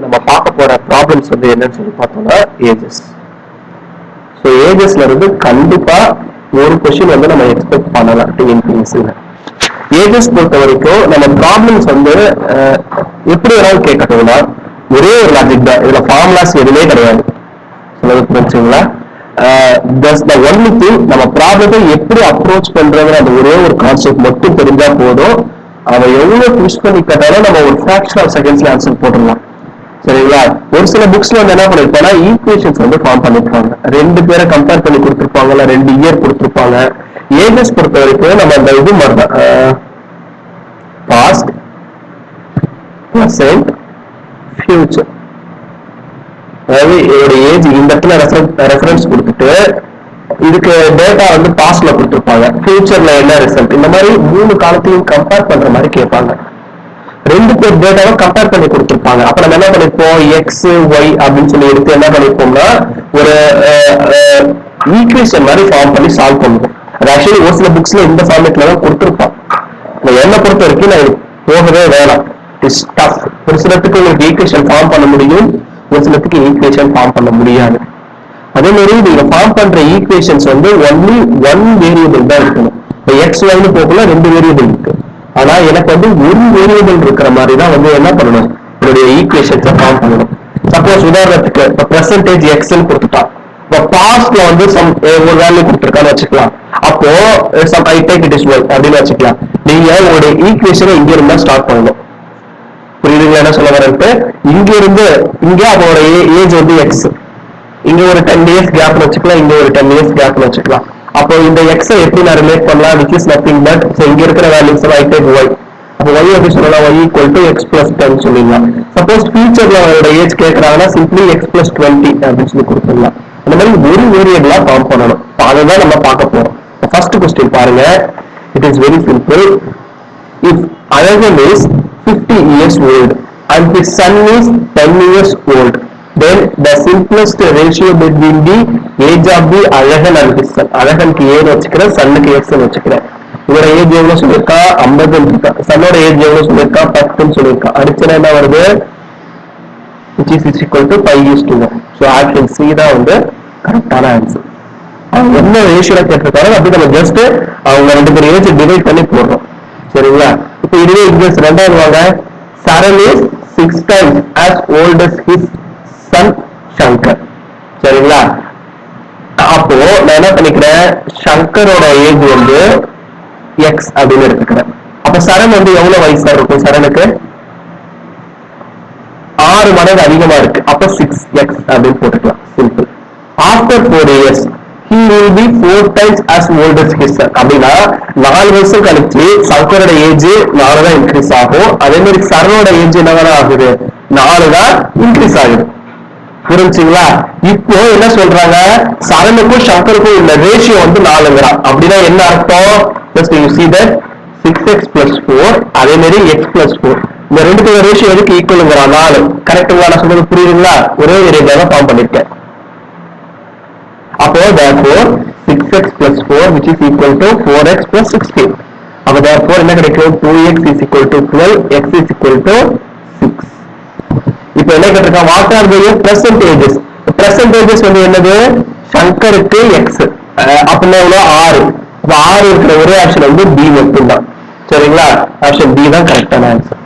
நம்ம பார்க்க போற ப்ராப்ளம்ஸ் வந்து என்னன்னு சொல்லி பார்த்தோம்னா ஏஜஸ். ஸோ ஏஜஸ்ல இருந்து கண்டிப்பா ஒரு கொஸ்டின் வந்து நம்ம எக்ஸ்பெக்ட் பண்ணலாம் டிஎன்பிஎஸ்சில. ஏஜஸ் பொறுத்த வரைக்கும் நம்ம ப்ராப்ளம்ஸ் வந்து எப்படி வேணாலும் கேட்கட்டும்னா ஒரே ஒரு லாஜிக் தான், இதுல ஃபார்முலாஸ் எதுவுமே கிடையாது. சொல்றது புரிஞ்சுங்களா? த ஒன்லி திங் நம்ம ப்ராப்ளத்தை எப்படி அப்ரோச் பண்றதுன்னு அந்த ஒரே ஒரு கான்செப்ட் மட்டும் தெரிஞ்சா போதும். அவன் எவ்வளவு ட்விஸ்ட் பண்ணி கேட்டாலும் நம்ம ஒரு ஃபிராக்ஷன் ஆஃப் செகண்ட்ஸ்ல ஆன்சர் போட்டுடலாம். சரிங்களா? ஒரு சில புக்ஸ்ல வந்து என்ன பண்ணிருப்பாங்கன்னா ஈக்குவேஷன்ஸ் வந்து ஃபார்ம் பண்ணிருப்பாங்க, ரெண்டு பேரை கம்பேர் பண்ணி கொடுத்துருப்பாங்க, இல்ல ரெண்டு இயர் கொடுத்துருப்பாங்க. ஏஜஸ் பொறுத்த வரைக்கும் நம்ம அந்த இது மாதிரிதான், பாஸ்ட், பிரசன்ட், ஃபியூச்சர். அதாவது என்னோட ஏஜ் இந்த இடத்துல ரெஃபரன்ஸ் கொடுத்துட்டு இதுக்கு டேட்டா வந்து பாஸ்ட்ல கொடுத்துருப்பாங்க, ஃபியூச்சர்ல என்ன ரிசல்ட், இந்த மாதிரி மூணு காலத்தையும் கம்பேர் பண்ற மாதிரி கேட்பாங்க. ரெண்டு பேர் டேட்டாவை கம்பேர் பண்ணி கொடுத்துருப்பாங்க. அப்ப நம்ம என்ன பண்ணிருப்போம், எக்ஸ் ஒய் அப்படின்னு சொல்லி எடுத்து என்ன பண்ணிருப்போம்னா ஒரு ஈக்குவேஷன் மாதிரி ஃபார்ம் பண்ணி சால்வ் பண்ணுவோம். அது ஆக்சுவலி ஒரு சில புக்ஸ்ல இந்த ஃபார்மேட்ல தான் கொடுத்துருப்பான். என்ன பொறுத்த வரைக்கும் நான் போகவே வேணாம், இட்ஸ் டஃப். ஒரு சிலத்துக்கு உங்களுக்கு ஈக்குவேஷன் ஃபார்ம் பண்ண முடியும், ஒரு சிலத்துக்கு ஈக்குவேஷன் ஃபார்ம் பண்ண முடியாது. அதே மாதிரி நீங்க ஃபார்ம் பண்ற ஈக்குவேஷன்ஸ் வந்து ஒன்லி ஒன் வேரியபிள் தான் இருக்கணும். இப்போ எக்ஸ் ஒய்னு போகல ரெண்டு வேரியபிள் இருக்கு, ஆனா எனக்கு வந்து ஒரு வேரியபிள் இருக்கிற மாதிரி தான் வந்து என்ன பண்ணணும், என்னுடைய ஈக்குவேஷன்ஸை ஃபார்ம் பண்ணணும். சப்போஸ் உதாரணத்துக்கு இப்போ பெர்சன்டேஜ் எக்ஸ்ன்னு கொடுத்துட்டான், இப்போ பாஸ்ட்ல வந்து ஒரு வேல்யூ கொடுத்துருக்கான்னு வச்சுக்கலாம். அப்போ sum I take it is Y அப்படின்னு வச்சுக்கலாம். நீங்க உங்களுடைய ஈக்குவேஷனை இங்க இருந்தா ஸ்டார்ட் பண்ணணும். புரியுதுங்களா என்ன சொல்ல வரேன்ட்டு? இங்க இருந்து இங்க அவனோட ஏஜ் வந்து எக்ஸ், இங்க ஒரு 10 இயர்ஸ் கேப்ல வச்சுக்கலாம், இங்க ஒரு 10 இயர்ஸ் கேப்ல வச்சுக்கலாம். அப்போ இந்த எக்ஸை எப்படி நான் ரிலேட் பண்ணலாம், விச் இஸ் நத்திங் பட் இங்க இருக்கிற வேல்யூஸ் ஐ டேக் ஒய். அப்போ ஒய் எப்படி சொல்லலாம், Y equal to X plus 10 சொல்லிடலாம். சப்போஸ் ஃபியூச்சர்ல அவரோட ஏஜ் கேட்கறாங்கன்னா சிம்பிளி எக்ஸ் பிளஸ் 20 அப்படின்னு சொல்லி கொடுத்துடலாம். அந்த மாதிரி ஒரு வேரியபிளா ஃபார்ம் பண்ணணும். அதுதான் நம்ம பார்க்க போறோம். ஃபர்ஸ்ட் கொஸ்டின் பாருங்க, it is very simple. If Azhagan is 50 years old and his son is 10 years old, then the simplest ratio between the age of the Azhagan and his son. அழகனுக்கு 7 வச்சுக்கிறேன், சன்னுக்கு x வச்சுக்கிறேன். இவரோட age எவ்வளவு சொல்லியிருக்கா, 50 இருக்கா. சன்னோட age எவ்வளவு சொல்லியிருக்கா, 10 சொல்லியிருக்கா. அடிச்சனா என்ன வருது, which is equal to 5:1. so option C தான் வந்து கரெக்டான ஆன்சர். அவங்க என்ன ரேஷியோல கேட்டிருக்காங்க அப்படி நம்ம ஜஸ்ட் அவங்க ரெண்டு பேர் ஏஜ் டிவைட் பண்ணி போடுறோம். சரிங்களா? இப்ப இதுவே இங்கிலீஷ் ரெண்டாவது வாங்க, Charan is 6 times as old as his son Shankar. சரிங்களா? அப்போ நான் என்ன பண்ணிக்கிறேன், சங்கரோட ஏஜ் வந்து எக்ஸ் அப்படின்னு எடுத்துக்கிறேன். அப்ப சரண் வந்து எவ்வளவு வயசா இருக்கும், சரணுக்கு 6 மடங்கு அதிகமா இருக்கு, அப்ப 6x அப்படின்னு போட்டுக்கலாம். Simple. After 4 years he will be 4 times as old as his son. அப்படின்னா 4 வருஷம் கழிச்சு சங்கரோட ஏஜ் 4 தான் இன்க்ரீஸ் ஆகும். அதே மாதிரி சரணோட ஏஜ் என்னதான் ஆகுது, 4 தான் இன்க்ரீஸ் ஆகுது. புரிஞ்சுங்களா? இப்போ என்ன சொல்றாங்க, சரணுக்கும் சங்கருக்கும் உள்ள ரேஷியோ வந்து 4ங்கிறான். அப்படின்னா என்ன அர்த்தம், just you see that 6x plus 4 அதே மாதிரி x plus 4 இந்த ரெண்டுத்தோட ரேஷியோ எதுக்கு ஈக்குவலுங்கிறான், 4. கரெக்டுங்களா? நான் சொல்றது புரியுதுங்களா? ஒரே வேரியபிளாக ஃபார்ம் பண்ணிருக்கேன். அப்போ therefore 6x plus 4 which is equal to 4x plus 16. அப்போ therefore என்ன கிடைக்கும், 2x is equal to 12, x is equal to 6. இப்போ என்ன கேட்டிருக்கா, what are the percentages. Percentages வந்து என்னது, சங்கருக்கு x அப்படின்னா எவ்வளோ 6. அப்போ 6 இருக்கிற ஒரே ஆப்ஷன் வந்து B மட்டும்தான். சரிங்களா? ஆப்ஷன் B தான் கரெக்டான ஆன்சர்.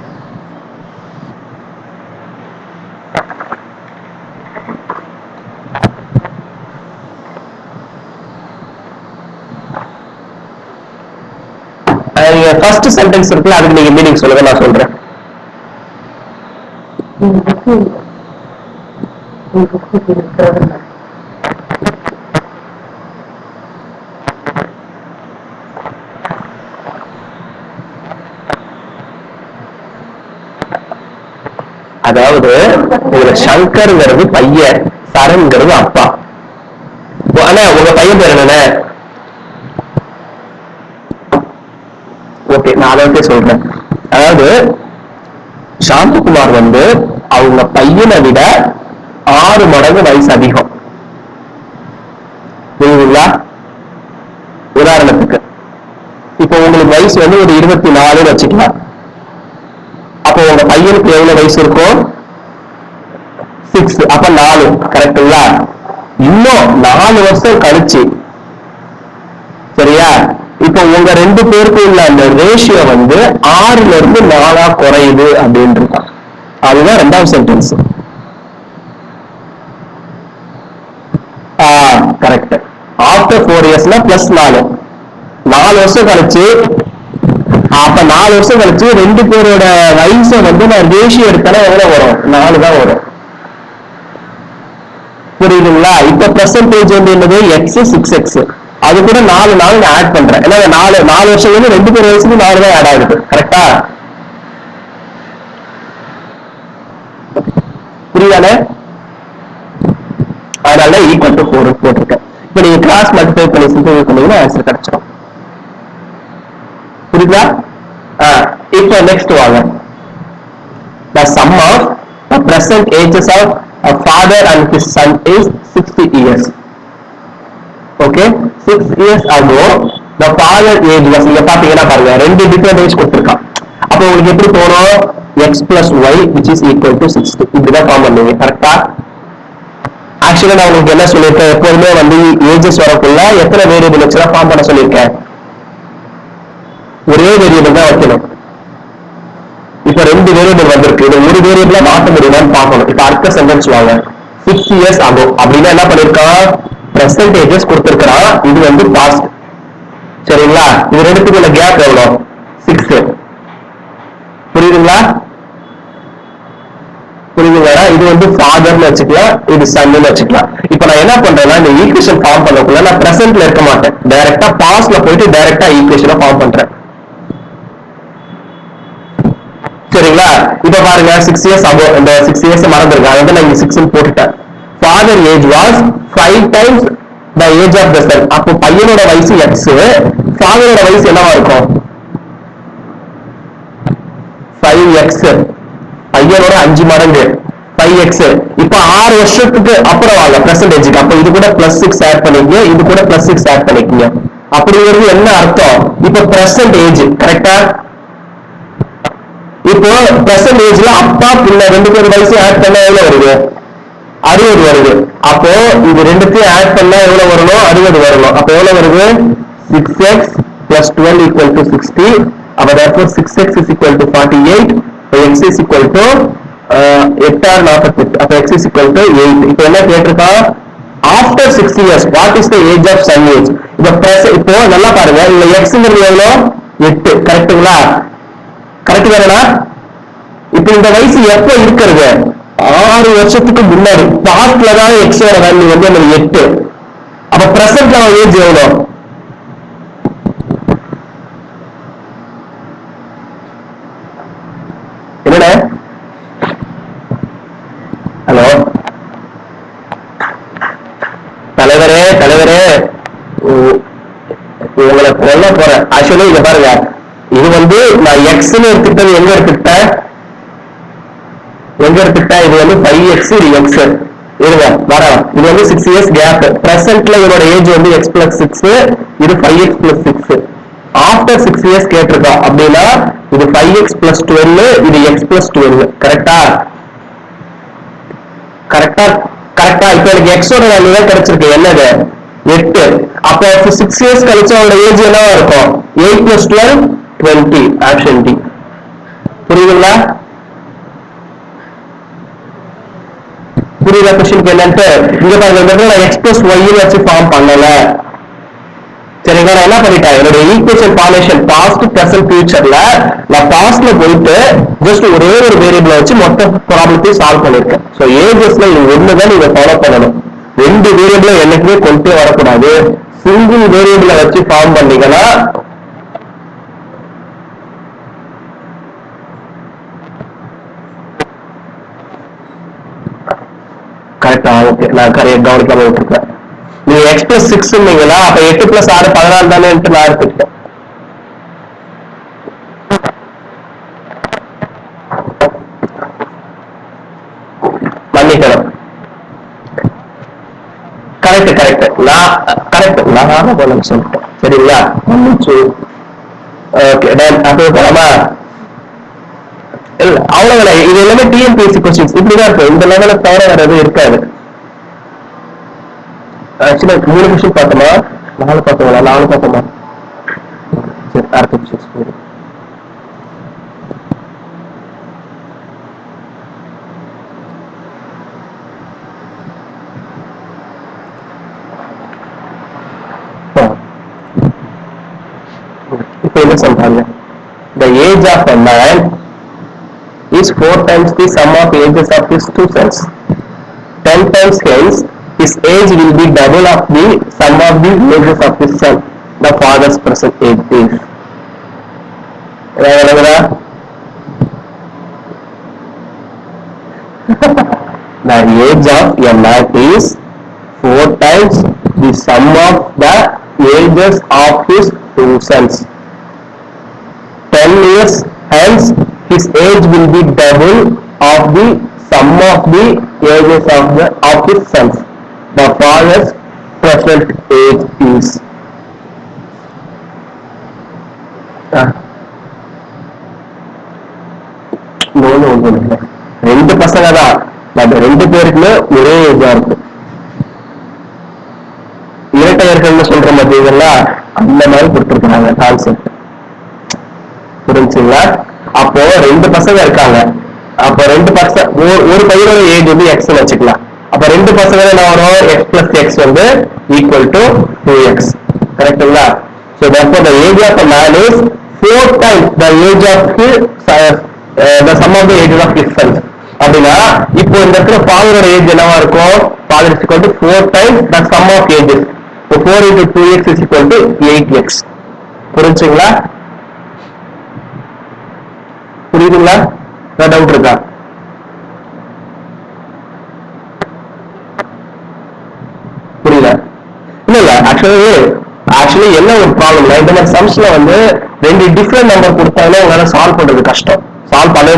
ஃபர்ஸ்ட் சென்டென்ஸ் இருக்குல்ல, அதுக்கு நீங்க மீனிங் சொல்லுங்க, நான் சொல்றேன். அதாவது சங்கர்ங்கிறது பையன், சரண்ங்கிறது அப்பா. ஆனா உங்க பையன் பேர் என்ன, ஓகே நான் அதை சொல்றேன். அதாவது சாந்தகுமார் வந்து அவங்க பையனை விட 6 மடங்கு வயசு அதிகம். புரியுதுங்களா? உதாரணத்துக்கு இப்போ உங்களுக்கு வயசு வந்து ஒரு 24 வச்சுக்கலாம். அப்போ உங்க பையனுக்கு எவ்வளவு வயசு இருக்கும், அப்ப 4 கரெக்டுங்களா? இன்னும் 4 வருஷம் கழிச்சு சரியா, இப்ப உங்க 2 பேருக்கு உள்ள அந்த ரேஷியோ வந்து 6ல இருந்து 4ஆ குறையுது அப்படின்னு இருக்கான். அதுதான் 2வது சென்டென்ஸ். கரெக்ட். ஆஃப்டர் 4 இயர்ஸ்னா பிளஸ் 4 வருஷம் கழிச்சு, அப்ப 4 வருஷம் கழிச்சு 2 பேரோட வயசை வந்து நான் ரேஷியோ எடுத்தாலே எவ்வளவு வரும்? 4 தான் வரும். புரியுதுங்களா? இப்ப பெர்சன்டேஜ் வந்து என்னது? X 6x. அது கூட 4 நான் ஆட் பண்றேன். ஏன்னா 4 வருஷம் வந்து 2 பேர் வயசுக்கு 4 தான் ஆட் ஆகுது. கரெக்டா? புரியாத? அதனால ஈக்குவல் டு 4 போட்டிருக்கேன். இப்ப நீங்க கிராஸ் மல்டிப்ளை பண்ணி சிம்பிள் பண்ணீங்கன்னா ஆன்சர் கிடைச்சிடும். புரியுதா? இப்ப நெக்ஸ்ட் வாங்க. The sum of the present ages of a father and his son is 60 years. Okay, 6 years ago the father age was, இங்க பாத்தீங்கன்னா பாருங்க 2 டிஃபரெண்ட் ஏஜ் கொடுத்திருக்கான். அப்ப உங்களுக்கு எப்படி தோணும்? x plus y which is equal to 60. இப்படிதான் form பண்ணுவீங்க. கரெக்டா? ஆக்சுவலா நான் உங்களுக்கு என்ன சொல்லியிருக்கேன்? எப்போதுமே வந்து ஏஜஸ் வரக்குள்ள எத்தனை வேரியபிள் வச்சுதான் ஃபார்ம் பண்ண சொல்லியிருக்கேன்? ஒரே வேரியபிள் தான் வைக்கணும். இப்ப 2 வேரியபிள் வந்திருக்கு. இது ஒரு வேரியபிளா மாற்ற முடியுமான்னு பார்க்கணும். இப்ப அடுத்த சென்டென்ஸ் வாங்க. 6 years ago அப்படின்னா என்ன பண்ணிருக்கான்? பெர்சன்டேஜஸ் கொடுத்திருக்கிறான். இது வந்து பாஸ்ட். சரிங்களா? இது ரெண்டுத்துக்குள்ள கேப் எவ்வளவு? 6. புரியுதுங்களா? புரியுதுங்களா? இது வந்து ஃபாதர்னு வச்சுக்கலாம், இது சன்னு வச்சுக்கலாம். இப்ப நான் என்ன பண்றேன்னா இந்த ஈக்குவேஷன் ஃபார்ம் பண்ணக்குள்ள நான் பிரசன்ட்ல இருக்க மாட்டேன். டைரக்டா பாஸ்ட்ல போயிட்டு டைரக்டா ஈக்குவேஷனை ஃபார்ம் பண்றேன். சரிங்களா? இப்ப பாருங்க 6 years ago, இந்த 6 years மறந்துருக்கேன். அதாவது நான் இங்க 6 போட்டுட்டேன். father age was 5 times the age of the son. அப்போ பையனோட வயசு x, ஃபாதரோட வயசு என்னவா இருக்கும்? 5x. பையனோட 5 மடங்கு 5x. இப்ப 6 வருஷத்துக்கு அப்புறம் வாங்க பெர்சன்டேஜ்க்கு. அப்ப இது கூட +6 ஆட் பண்ணிக்கங்க, இது கூட +6 ஆட் பண்ணிக்கங்க. அப்படிங்கிறது என்ன அர்த்தம்? இப்ப பிரசன்ட் ஏஜ் கரெக்டா? இப்போ பிரசன்ட் ஏஜ்ல அப்பா பிள்ளை 2 பேர் வயசு ஆட் பண்ணா எவ்வளவு வருது? 60 வருது. அப்போ இது ரெண்டுத்தையும் ஆட் பண்ணா எவ்வளவு வரணும்? 60 வரணும். அப்ப எவ்வளவு வருது? 6x plus 12 equal to 60. அப்ப therefore 6x is equal to 48. x is equal to 8 or 48. அப்ப x is equal to 8. இப்போ என்ன கேட்டிருக்கா? after 6 years what is the age of son age? இப்போ நல்லா பாருங்க, இந்த xங்கிறது எவ்வளவு? 8. கரெக்ட்டுங்களா? கரெக்ட் தானடா? இப்ப இந்த வயசு எப்ப இருக்கிறது? 6 வருஷத்துக்கு முன்னாடி. பாஸ்ட்ல தான் எக்ஸோட வேல்யூ வந்து 8. அப்ப பிரசன்ட்ல ஏஜ் எவ்வளவு? என்னடா? ஹலோ தலைவரே, தலைவரே உங்களை சொல்ல போறேன். ஆக்சுவலி இங்க பாருங்க, இது வந்து நான் எக்ஸ்ன்னு எடுத்துக்கிட்டது எங்க எடுத்துக்கிட்டேன்? இது வந்து 5x, இது x. இருங்க வரேன். இது வந்து 6 years கேப். பிரசன்ட்ல இதோட ஏஜ் வந்து x plus 6, இது 5x plus 6. ஆஃப்டர் 6 years கேட்டிருக்கா அப்படின்னா இது 5x plus 12, இது x plus 12. கரெக்டா? கரெக்டா? கரெக்டா? இப்ப எனக்கு x ஓட வேல்யூ தான் கிடைச்சிருக்கு. என்னது? 8. அப்ப 6 years கழிச்சு அவரோட ஏஜ் என்னவா இருக்கும்? 8 plus 12 20. Option D. புரியுதுங்களா? புரியுதா கொஸ்டின் என்னன்ட்டு? இங்க பாருங்க, நான் x plus y வச்சு ஃபார்ம் பண்ணல. சரிங்களா? நான் என்ன பண்ணிட்டேன்? என்னோட ஈக்குவேஷன் ஃபார்மேஷன் பாஸ்ட் பிரசன்ட் ஃபியூச்சர்ல நான் பாஸ்ட்ல போயிட்டு ஜஸ்ட் ஒரே ஒரு வேரியபிள் வச்சு மொத்த ப்ராப்ளத்தையும் சால்வ் பண்ணிருக்கேன். சோ ஏஜஸ்ல இது ஒண்ணுதான் நீங்க ஃபாலோ பண்ணணும். 2 வேரியபிள் என்னைக்குமே கொண்டே வரக்கூடாது. சிங்கிள் வேரியபிளை வச்சு ஃபார்ம் பண்ணீங்கன்னா கரெக்டா? ஓகே, நான் கரெக்ட் கவனிக்காம விட்டுருக்கேன். நீங்க x plus 6 நீங்களா? அப்ப 8 plus 6 14 தானே நான் எடுத்துக்கிட்டேன். மன்னிக்கணும். Correct correct. நான் கரெக்ட், நான் போல சொல்லிட்டேன். சரிங்களா? மன்னிச்சு. Okay done. அப்போ போலாமா? அவ்வளவுதான். இது எல்லாமே டிஎன்பிஎஸ்சி கொஸ்டின்ஸ் இப்படிதான் இருக்கும். இந்த லெவல தவிர வேற எதுவும் இருக்காது. ஆக்சுவலா 3 கொஸ்டின் பார்த்தோமா, 4 பார்த்தோமா, 4 பார்த்தோமா. சரி, அடுத்த கொஸ்டின். இப்ப என்ன சொல்றாங்க? The age of a man is 4 times the sum of ages of his 2 sons. 10 times hence, his age will be double of the sum of the ages of his son. The father's present age is. The age of a man is 4 times the sum of the ages of his 2 sons. 10 years hence, his age will be double of the sum of the ages of his sons. The father's present age is. ரெண்டு பசங்க தான், but ரெண்டு பேருக்குமே ஒரே ஏஜா இருக்கு. இரட்டையர்கள் சொல்ற மாதிரிங்களா, அந்த மாதிரி கொடுத்துருக்காங்க கான்செப்ட். புரிஞ்சுங்களா? அப்போ ரெண்டு பசங்க இருக்காங்க. அப்போ ரெண்டு பசங்க, ஒரு பையனோட ஏஜ் வந்து எக்ஸ் வச்சுக்கலாம். அப்ப ரெண்டு பசங்க என்ன வரும்? எக்ஸ் பிளஸ் எக்ஸ் வந்து ஈக்குவல் டு 2x. கரெக்டுங்களா? So therefore the age of a man is 4 times the age of the sum of the ages of his sons. அப்படின்னா இப்போ இந்த இடத்துல ஃபாதரோட ஏஜ் என்னவா இருக்கும்? father is equal to 4 times the sum of ages. So 4 into 2x is equal to 8x. புரிஞ்சுங்களா? புரியுதுங்களா? Doubt இருக்கா? புரியல? இல்ல இல்ல, ஆக்சுவலி என்ன ஒரு ப்ராப்ளம்னா, இந்த மாதிரி சம்ஸ்ல வந்து ரெண்டு டிஃபரெண்ட் நம்பர் கொடுத்தாங்கன்னா உங்களால சால்வ் பண்றது கஷ்டம். சால்வ் பண்ணவே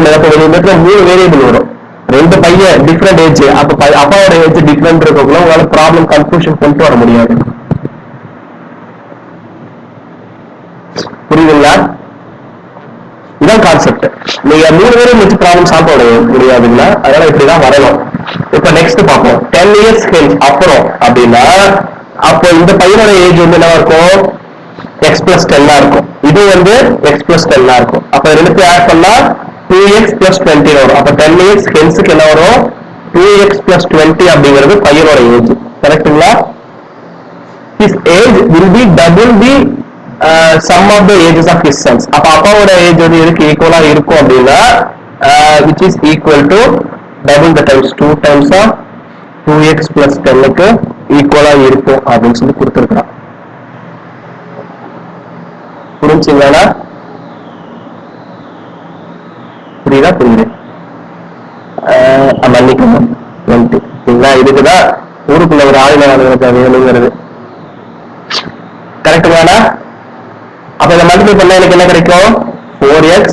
இடத்துல 3 வேரியபிள் வரும். ரெண்டு பையன் டிஃபரெண்ட் ஏஜ், அப்ப அப்பாவோட ஏஜ் டிஃபரெண்ட் இருக்கக்குள்ள உங்களால ப்ராப்ளம் கன்ஃபியூஷன் கொண்டு வர முடியாது. புரியுதுங்களா? இதான் கான்செப்ட். நீங்க 3 பேரும் வச்சு ப்ராப்ளம் சால்வ் பண்ண முடியாதுங்களா? அதனால இப்படிதான் வரணும். இப்ப நெக்ஸ்ட் பார்ப்போம். 10 years அப்புறம் அப்படின்னா, அப்போ இந்த பையனோட ஏஜ் வந்து என்ன இருக்கும்? x plus 10 இருக்கும். இது வந்து x plus 10 இருக்கும். அப்ப ரெண்டு ஆட் பண்ணா 2x plus 20 வரும். அப்ப 10 years ஹென்ஸுக்கு என்ன வரும்? 2x plus 20 அப்படிங்கிறது பையனோட ஏஜ். கரெக்டுங்களா? his age will be double the sum of the ages of his sons. அப்ப அப்பாவோட ஏஜ் வந்து எதுக்கு ஈக்குவலா இருக்கும் அப்படின்னா, which is equal to double the times 2 times of 2x plus 10க்கு ஈக்குவலா இருக்கும் அப்படின்னு சொல்லி கொடுத்துருக்கான். புரிஞ்சுங்களா? புரியுதா? புரியுது. மன்னிக்கணும், 20. இதுக்குதான் ஊருக்குள்ள ஒரு ஆயுத வேணுங்கிறது. கரெக்டுங்களா? அப்ப இதை மல்டிப்ளை பண்ணா எனக்கு என்ன கிடைக்கும்? 4x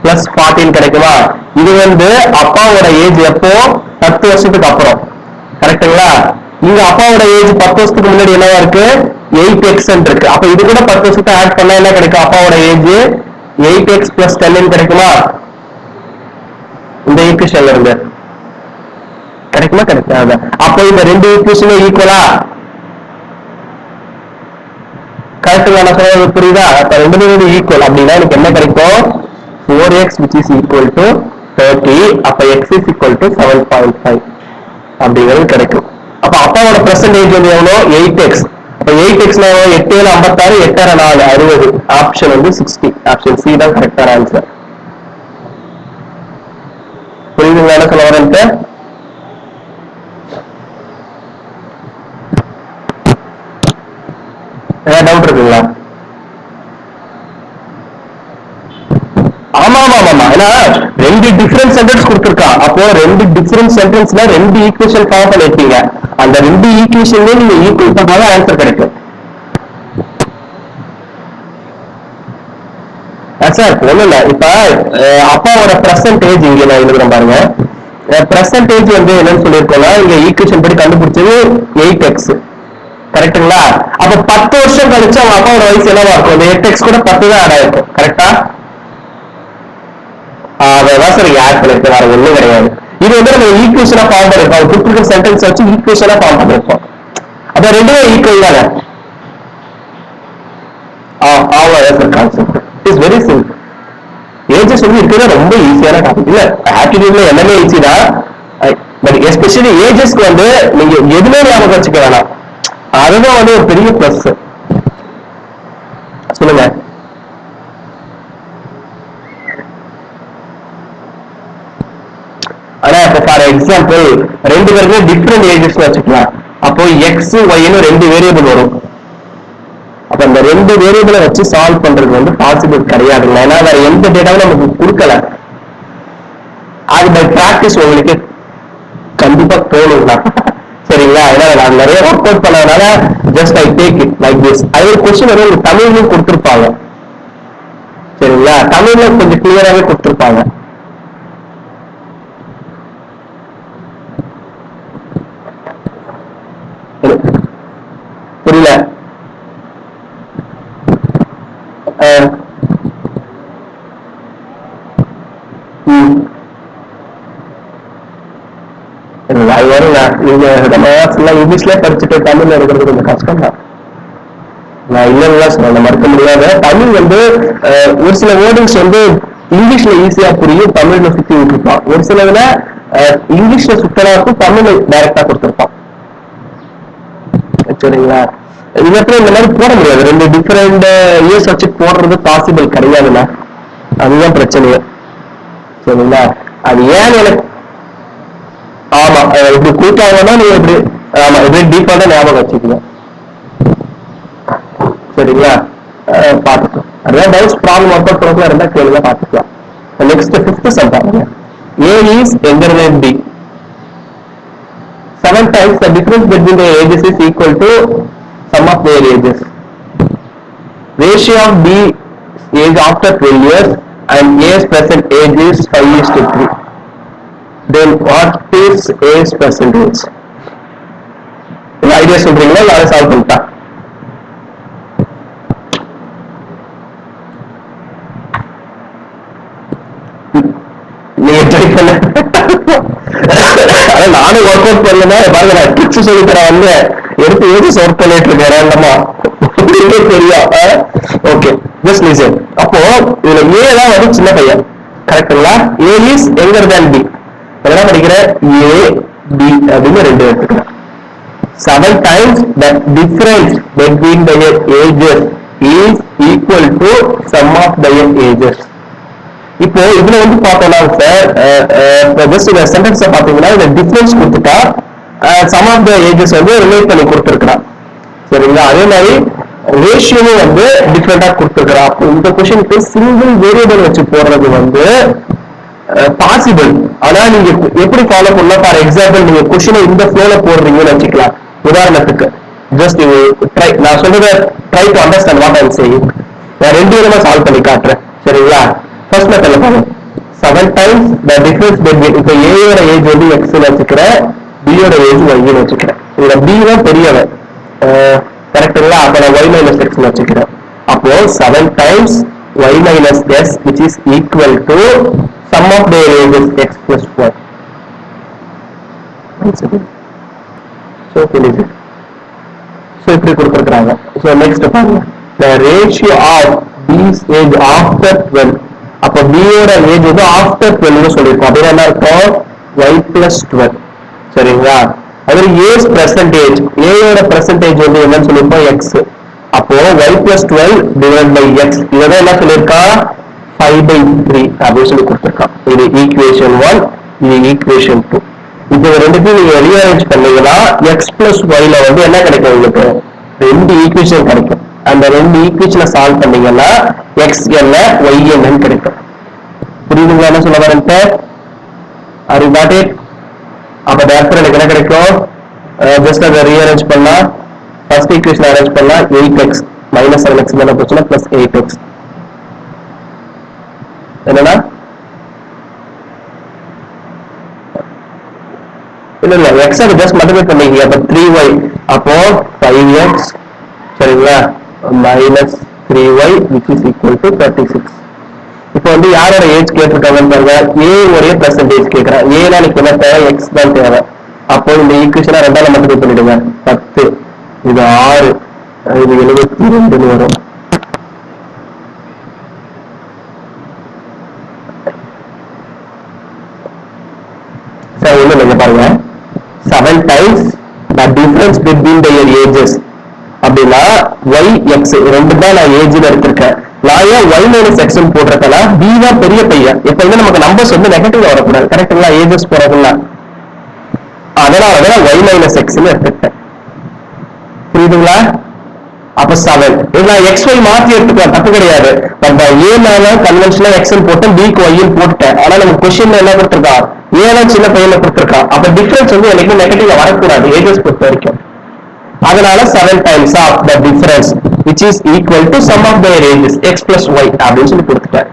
plus 14 கிடைக்குமா? இது வந்து அப்பாவோட ஏஜ் எப்போ? 10 வருஷத்துக்கு அப்புறம். கரெக்டுங்களா? இங்க அப்பாவோட ஏஜ் 10 வருஷத்துக்கு முன்னாடி என்னவா இருக்கு? 8x இருக்கு. அப்ப இது கூட 10 வருஷத்தை ஆட் பண்ணா என்ன கிடைக்கும்? அப்பாவோட ஏஜ் 8x plus 10 கிடைக்குமா? இந்த ஈக்குவேஷன்ல இருந்து கிடைக்குமா? கிடைக்காது. அப்போ இந்த ரெண்டு ஈக்குவேஷனும் ஈக்குவலா? கரெக்டுங்களா? நான் சொல்றது புரியுதா? அப்ப ரெண்டு பேரும் ஈக்குவல் அப்படின்னா எனக்கு என்ன கிடைக்கும்? 4x which is equal to 30. அப்ப x is equal to 7.5 அப்படிங்கிறது கிடைக்கும். அப்ப அப்பாவோட பெர்சன்டேஜ் வந்து எவ்வளோ? 8x. அப்ப 8x 8 56, 8 4 60. ஆப்ஷன் வந்து 60. ஆப்ஷன் சி தான் கரெக்டான ஆன்சர். புரியுதுங்களா என்ன சொல்ல வரேன்ட்டு? ஏதாவது டவுட் இருக்குங்களா? ஆமா ஆமா ஆமா. ஏன்னா ரெண்டு டிஃபரெண்ட் சென்டென்ஸ் கொடுத்துருக்கான். அப்போ ரெண்டு டிஃபரெண்ட் சென்டென்ஸ்ல ரெண்டு ஈக்குவேஷன் ஃபார்ம் பண்ணிருக்கீங்க. அந்த ரெண்டு ஈக்குவேஷன்லயும் நீங்க ஈக்குவல் பண்ணாதான் ஆன்சர் கிடைக்கும். சார் ஒண்ணு இல்ல, இப்ப அப்பாவோட பெர்சன்டேஜ் இங்க நான் எழுதுறேன் பாருங்க. பெர்சன்டேஜ் வந்து என்னன்னு சொல்லியிருக்கோம்னா, இங்க ஈக்குவேஷன் படி கண்டுபிடிச்சது 8x. கரெக்டுங்களா? அப்ப 10 வருஷம் கழிச்சு அவங்க அப்பாவோட வயசு என்னவா இருக்கும்? இந்த 8x கூட 10 தான் ஆட் ஆயிருக்கும். கரெக்டா? அதான் சார் ஆட் பண்ணிருக்கேன், வேற ஒண்ணும் கிடையாது. இது வந்து நம்ம ஈக்குவேஷனா ஃபார்ம் பண்ணிருக்கோம், கொடுத்துருக்க சென்டென்ஸ் வச்சு ஈக்குவேஷனா ஃபார்ம் பண்ணிருக்கோம். அப்ப ரெண்டுமே ஈக்குவல் தானே. Concept is very simple. Ages வந்து இருக்கிறது ரொம்ப ஈஸியான டாபிக் இல்ல, ஆட்டிடியூட்ல எல்லாமே ஈஸி தான். பட் எஸ்பெஷலி ஏஜஸ்க்கு வந்து நீங்க எதுவுமே ஞாபகம் வச்சுக்க வேணாம், அதுதான் வந்து ஒரு பெரிய பிளஸ். சொல்லுங்க. ஆனா இப்ப ஃபார் எக்ஸாம்பிள் ரெண்டு பேருமே டிஃப்ரெண்ட் ஏஜஸ் வச்சுக்கலாம். அப்போ எக்ஸ் ஒய்னு ரெண்டு வேரியபிள் வரும். அப்ப இந்த ரெண்டு வேரியபிளை வச்சு சால்வ் பண்றது வந்து பாசிபிள் கிடையாதுங்க. ஏன்னா வேற எந்த டேட்டாவும் நமக்கு கொடுக்கல. அது பை பிராக்டிஸ் உங்களுக்கு கண்டிப்பா தோணுங்களா? சரிங்களா? ஏன்னா நான் நிறைய ஒர்க் அவுட் பண்ணதுனால just I take it like this. அது ஒரு கொஸ்டின் வந்து உங்களுக்கு தமிழ்லையும் கொடுத்துருப்பாங்க. சரிங்களா? தமிழ்ல கொஞ்சம் கிளியராகவே கொடுத்துருப்பாங்க. புரியல? இங்கிலீஷ்ல படிச்சுட்டு தமிழ்ல இருக்கிறது கொஞ்சம் கஷ்டம் தான். நான் இல்லைன்னா சொல்ல மறுக்க முடியாத. தமிழ் வந்து ஒரு சில வேர்டிங்ஸ் வந்து இங்கிலீஷ்ல ஈஸியா புரியும், தமிழ்ல சுத்தி விட்டுருப்பான். ஒரு சில இதுல இங்கிலீஷ்ல சுத்தலா இருக்கும், தமிழ்ல டைரக்டா கொடுத்துருப்பான். சரிங்களா? இதுல இந்த மாதிரி போட முடியாது, ரெண்டு டிஃபரெண்ட் இயர்ஸ் வச்சு போடுறது பாசிபிள் கிடையாதுல்ல, அதுதான் பிரச்சனையே. சரிங்களா? அது ஏன் எனக்கு ஆமா இப்படி கூட்டாங்கன்னா நீங்க இப்படி ஆமா இப்படி டீப்பா தான் ஞாபகம் வச்சுக்கணும். சரிங்களா? பார்த்துக்கலாம். அதான் டவுட்ஸ் ப்ராப்ளம் ஒர்க் அவுட் பண்ணலாம் இருந்தா கேளுங்க, பார்த்துக்கலாம். நெக்ஸ்ட் ஃபிஃப்த் சம் பாருங்க. A is younger than B. 7 times the difference between the ages is equal to sum of their ages. Ratio of B age after 12 years and A's present age is 5:3. Then what is A's percentage? Idea சொல்றீங்களா இல்ல அதை solve பண்ணிட்டா? நீங்க try பண்ண நானும் work out பண்ணல பாருங்க, நான் டிப்ஸ் சொல்லி தர வந்து எடுத்து ஏஜஸ் ஒர்க் பண்ணிட்டு இருக்கேன் ரேண்டமா. தெரியும். Okay, just listen. அப்போ இதுல ஏ தான் வந்து சின்ன பையன், கரெக்டுங்களா? ஏ இஸ் younger than B. என்ன படிக்கிற? ஏ பி அப்படின்னு ரெண்டு எடுத்துக்கிறேன். 7 times the difference between their ages is equal to sum of their ages. இப்போ இதுல வந்து பார்த்தோம்னா சார் ஜஸ்ட் இந்த சென்டென்ஸ் பாத்தீங்கன்னா இந்த டிஃபரன்ஸ் கொடுத்துட்டா சம் ஆஃப் த ஏஜஸ் வந்து ரிலேட் பண்ணி கொடுத்துருக்கான். சரிங்களா? அதே மாதிரி ரேஷியோவும் வந்து டிஃபரெண்டா கொடுத்துருக்கான். அப்போ இந்த கொஸ்டினுக்கு சிங்கிள் வேரியபிள் வச்சு போடுறது வந்து பாசிபிள். ஆனா நீங்க எப்படி ஃபாலோ பண்ணலாம்? ஃபார் எக்ஸாம்பிள் நீங்க கொஸ்டினை இந்த ஃப்ளோல போடுறீங்கன்னு வச்சுக்கலாம். உதாரணத்துக்கு ஜஸ்ட் ட்ரை, நான் சொல்றத try to understand what I saying. நான் ரெண்டு விதமா சால்வ் பண்ணி காட்டுறேன். சரிங்களா? ஃபர்ஸ்ட் மெத்தட்ல பாருங்க. 7 times the difference between, இப்போ A யோட ஏஜ் வந்து X ன்னு வச்சுக்கிறேன், B யோட ஏஜ் Y ன்னு வச்சுக்கிறேன். இதுல B தான் பெரியவன், கரெக்டுங்களா? அப்ப நான் Y minus X ன்னு வச்சுக்கிறேன். அப்போ 7 times Y minus S which is equal to sum of their ages X plus Y. So finish it. So இப்படி கொடுத்துருக்காங்க. So next பாருங்க, the ratio of B's age after 12. அப்ப B யோட age வந்து after 12 சொல்லிருக்கோம். அப்படின்னா என்ன இருக்கும்? Y plus 12. சரிங்களா? அதுல A's percentage, A யோட percentage வந்து என்னன்னு சொல்லிருக்கோம்? X. அப்போ Y plus 12 divided by X. இதான் என்ன சொல்லிருக்கா? 5/3 அப்படின்னு சொல்லி கொடுத்துருக்கான். இது ஈக்குவேஷன் 1, இது ஈக்குவேஷன் 2. இப்போ ரெண்டுத்தையும் நீங்க ரீஅரேஞ்ச் பண்ணீங்கன்னா X plus Y ல வந்து என்ன கிடைக்கும்? உங்களுக்கு ரெண்டு ஈக்குவேஷன் கிடைக்கும். அந்த ரெண்டு ஈக்குவேஷனை சால்வ் பண்ணீங்கன்னா X என்ன Y என்னன்னு கிடைக்கும். புரியுதுங்களா என்ன சொல்ல வரேன்? Are you got it? அப்ப therefore எனக்கு என்ன கிடைக்கும்? ஜஸ்ட் அதை ரீஅரேஞ்ச் பண்ணா ஃபர்ஸ்ட் ஈக்குவேஷன் அரேஞ்ச் பண்ணா 8x minus 7x என்ன போச்சுன்னா plus 8x. என்னன்னா இல்ல இல்ல x அதை ஜஸ்ட் மல்டிப்ளை பண்ணீங்க. அப்ப 3y, அப்போ 5x, சரிங்களா, minus 3y which is equal to 36. இப்போ வந்து யாரோட ஏஜ் கேட்டிருக்காங்கன்னு பாருங்க, ஏ உடைய பெர்சன்டேஜ் கேட்கிறேன். ஏன்னா எனக்கு என்ன தேவை, எக்ஸ் தான் தேவை. அப்போ இந்த ஈக்குவேஷனை ரெண்டால மல்டிப்ளை பண்ணிடுங்க. 10, இது 6, இது 72 வரும். சரி, ஒண்ணு நீங்க பாருங்க, 7 times the difference between their ages அப்படின்னா y x ரெண்டு தான் நான் ஏஜ்ல எடுத்திருக்கேன். நான் ஏன் y மைனஸ் x போட்டிருக்கேன்னா b தான் பெரிய பையன். எப்பவுமே நமக்கு நம்பர்ஸ் வந்து நெகட்டிவ் வரக்கூடாது, கரெக்டுங்களா? ஏஜஸ் போறதுல அதனாலதான் y மைனஸ் x எடுத்துக்கிட்டேன். புரியுதுங்களா? அப்ப 7 நான் xy மாத்தி எடுத்துக்கலாம், தப்பு கிடையாது. பட் a மேல கன்வென்ஷனலா x போட்டேன், b க்கு y போட்டுட்டேன். ஆனா நம்ம கொஸ்டின்ல என்ன கொடுத்திருக்கா, a தான் சின்ன பையனை கொடுத்திருக்கா. அப்ப டிஃபரன்ஸ் வந்து எனக்கு நெகட்டிவா வரக்கூடாது ஏஜஸ் பொறுத்த வரைக்கும். அதனால 7 times of the difference which is equal to sum of their ages x plus y அப்படின்னு சொல்லி கொடுத்துட்டேன்.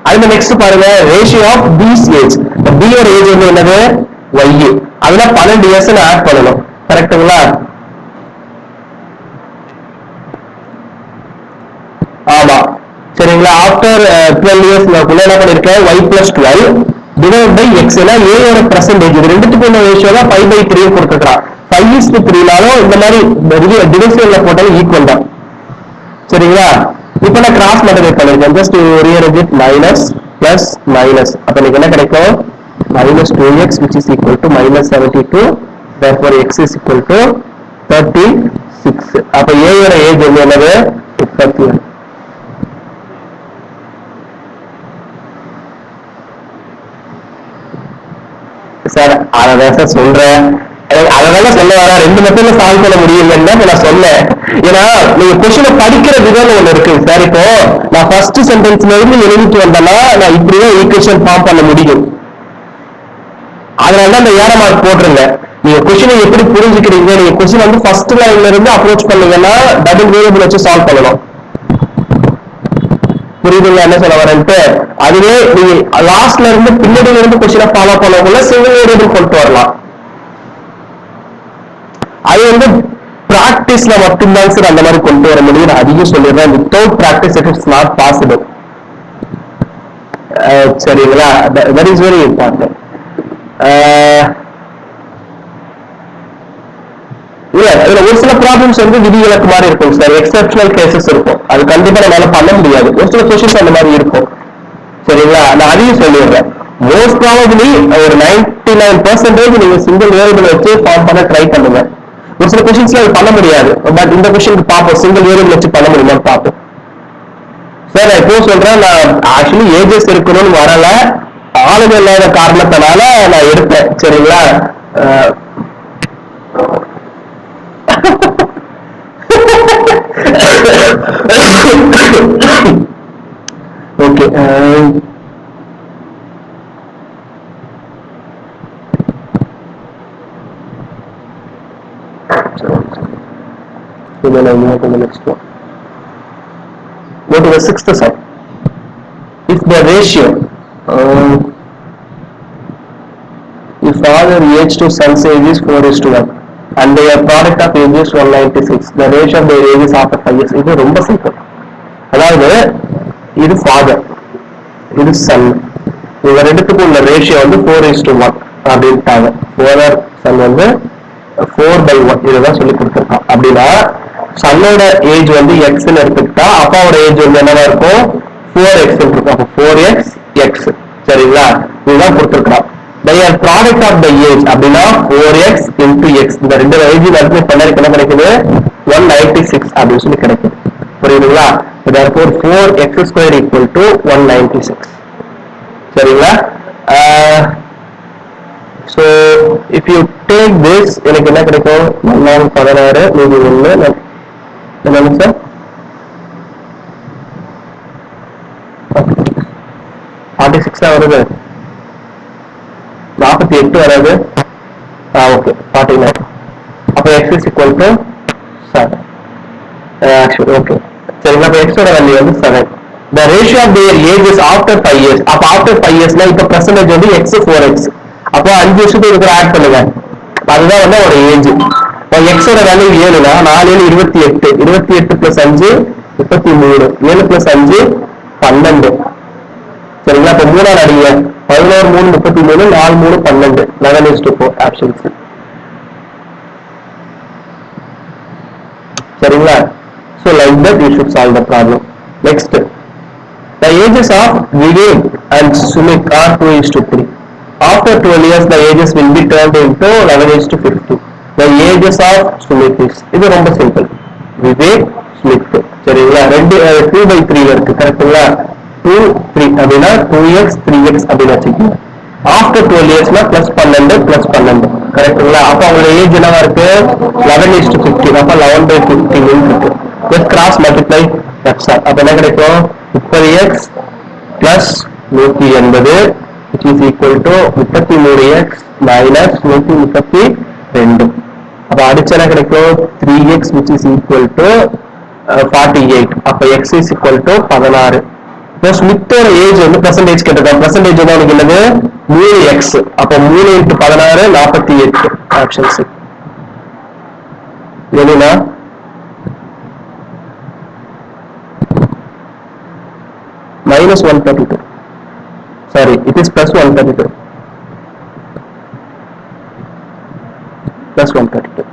அது நெக்ஸ்ட் பாருங்க, ratio of b's age. b ஓட ஏஜ் வந்து என்னது, y. அதுல 12 இயர்ஸ் ஆட் பண்ணணும், கரெக்ட்டுங்களா? ஆமா, சரிங்களா? ஆஃப்டர் 12 இயர்ஸ் நான் என்ன பண்ணிருக்கேன், y plus 12 divided by x. ஏன்னா a ஓட பெர்சன்டேஜ் இது ரெண்டுத்துக்கும் உள்ள ரேஷியோ தான் 5/3 கொடுத்துருக்கான். 5:3 இந்த மாதிரி டிவிஷன்ல போட்டாலும் ஈக்குவல் தான், சரிங்களா? இப்ப நான் கிராஸ் மல்டிப்ளை பண்ணிருக்கேன், just rearrange minus plus minus. அப்ப எனக்கு என்ன கிடைக்கும், minus 2x which is equal to minus 72. therefore x is equal to 36. அப்ப a ஓட ஏஜ் என்னது, 31. சார் அதான் சார் சொல்றேன், அதனால சொல்ல வர 2 மெத்தட்ல சால்வ் பண்ண முடியும்னா நான் சொன்னேன். ஏன்னா நீங்க கொஸ்டினை படிக்கிற விதம் ஒண்ணு இருக்கு சார். இப்போ நான் ஃபர்ஸ்ட் சென்டென்ஸ்ல இருந்து எழுதிட்டு வந்தேன்னா நான் இப்படியே ஈக்குவேஷன் ஃபார்ம் பண்ண முடியும். அதனாலதான் இந்த ஏற மார்க் போட்டுருங்க. நீங்க கொஸ்டினை எப்படி புரிஞ்சுக்கிறீங்க, நீங்க கொஸ்டின் வந்து ஃபர்ஸ்ட் லைன்ல இருந்து அப்ரோச் பண்ணீங்கன்னா டபுள் வேரியபிள் வச்சு சால்வ் பண்ணணும். புரியுதுங்களா என்ன சொல்ல வரேன்ட்டு? அதுவே நீங்க லாஸ்ட்ல இருந்து பின்னாடியில இருந்து கொஸ்டினை ஃபாலோ பண்ணக்குள்ள சிங்கிள் வேரியபிள் கொண்டு வரலாம். அது வந்து பிராக்டிஸ்ல மட்டும்தான் சார் அந்த மாதிரி கொண்டு வர முடியும். நான் அதிகம் சொல்லிடுறேன், without practice it is not possible. சரிங்களா? That is very important. இல்ல இதுல ஒரு சில ப்ராப்ளம்ஸ் வந்து விதிவிலக்கு மாதிரி இருக்கும் சார், எக்ஸெப்ஷனல் கேசஸ் இருக்கும், அது கண்டிப்பா நம்மளால பண்ண முடியாது. ஒரு சில கொஸ்டின்ஸ் அந்த மாதிரி இருக்கும், சரிங்களா? நான் அதையும் சொல்லிடுறேன். மோஸ்ட் ப்ராபபிலி ஒரு 99% நீங்க சிங்கிள் வேரியபிள் வச்சு ஃபார்ம் பண்ண ட்ரை பண்ணுங்க. ஒரு சில கொஸ்டின்ஸ்ல அது பண்ண முடியாது, பட் இந்த கொஸ்டின் பார்ப்போம் சிங்கிள் வேரியபிள் வச்சு பண்ண முடியுமான்னு பார்ப்போம். சார் நான் இப்போ சொல்றேன், நான் ஆக்சுவலி ஏஜஸ் இருக்கணும்னு வரல, ஆளுங்க இல்லாத காரணத்தினால நான் எடுத்தேன், சரிங்களா? Okay, next one. Go to the sixth side. If the ratio if father age to son's age is 4:1 and their product of age is 196, the ratio of their age is after 5 years. இது ரொம்ப simple. அதாவது இது father, இது Sun, இவங்க ரெண்டுத்துக்கும் உள்ள ratio வந்து 4:1 அப்படின்ட்டாங்க. ஃபாதர் சன் வந்து 4/1 இதுதான் சொல்லி கொடுத்துருக்கான். அப்படின்னா சன்னோட ஏஜ் வந்து எக்ஸ்ன்னு எடுத்துக்கிட்டா அப்பாவோட ஏஜ் வந்து என்னவா இருக்கும், 4x இருக்கும். அப்போ 4x x, சரிங்களா? இதுதான் கொடுத்துருக்கான். ப்ராடக்ட் ஆஃப் த ஏஜ் அப்படின்னா 4x into x, இந்த ரெண்டு ஏஜ் மல்டிப்ளை பண்ண என்ன கிடைக்குது, 196 அப்படின்னு சொல்லி கிடைக்குது. புரியுதுங்களா? therefore 4x² equal to 196. சரிங்களா? so if you take this எனக்கு என்ன கிடைக்கும், 16 மீதி 1 என்னங்க சார், 46 வருது, 48 வராது. ஓகே 49. அப்ப x is equal to 7. actually okay, சரிங்களா? அப்ப x ஓட வேல்யூ வந்து 7. the ratio of their age is after 5 years. அப்ப after 5 yearsனா இப்ப percentage வந்து x 4x. அப்ப 5 வருஷத்துக்கு இதுக்கு ஆட் பண்ணுங்க, அதுதான் வந்து அவரோட ஏஜ். x ஓட வேல்யூ 7னா 4 7 28, 28 plus 5 33, 7 plus 5 12. சரிங்களா? இப்ப 3 அடிங்க 11 3 33 4 3 12 11:4 ஆப்ஷன் சி. சரிங்களா? So like that you should solve the problem. Next, the ages of Vivek and Sumit are 2:3. After 12 years the ages will be turned into 11:50. The ages of Sumit is, இது ரொம்ப simple. Vivek Smith. சரிங்களா? 2/3 இருக்கு கரெக்டுங்களா? 2 3 அப்படின்னா 2x 3x அப்படின்னு வச்சுக்கோங்க. After 12 இயர்ஸ்னா +12 +12 கரெக்டுங்களா? அப்ப அவங்களோட ஏஜ் என்னவா இருக்கு? 11:15. அப்ப 11/15 இருக்கு. just cross multiply, that's all. அப்ப என்ன கிடைக்கும்? 30x plus 180 which is equal to 33x minus 132. அப்ப அடிச்ச என்ன கிடைக்கும்? 3x which is equal to 48. அப்ப x is equal to 16. இப்போ ஸ்மித்தோட ஏஜ் வந்து பெர்சன்டேஜ் கேட்டிருக்காங்க. பெர்சன்டேஜ் வந்து எனக்கு என்னது? 3x. அப்ப 3 × 16 48 ஆப்ஷன் சி. எதுனா -132. Sorry, it is +132. +132.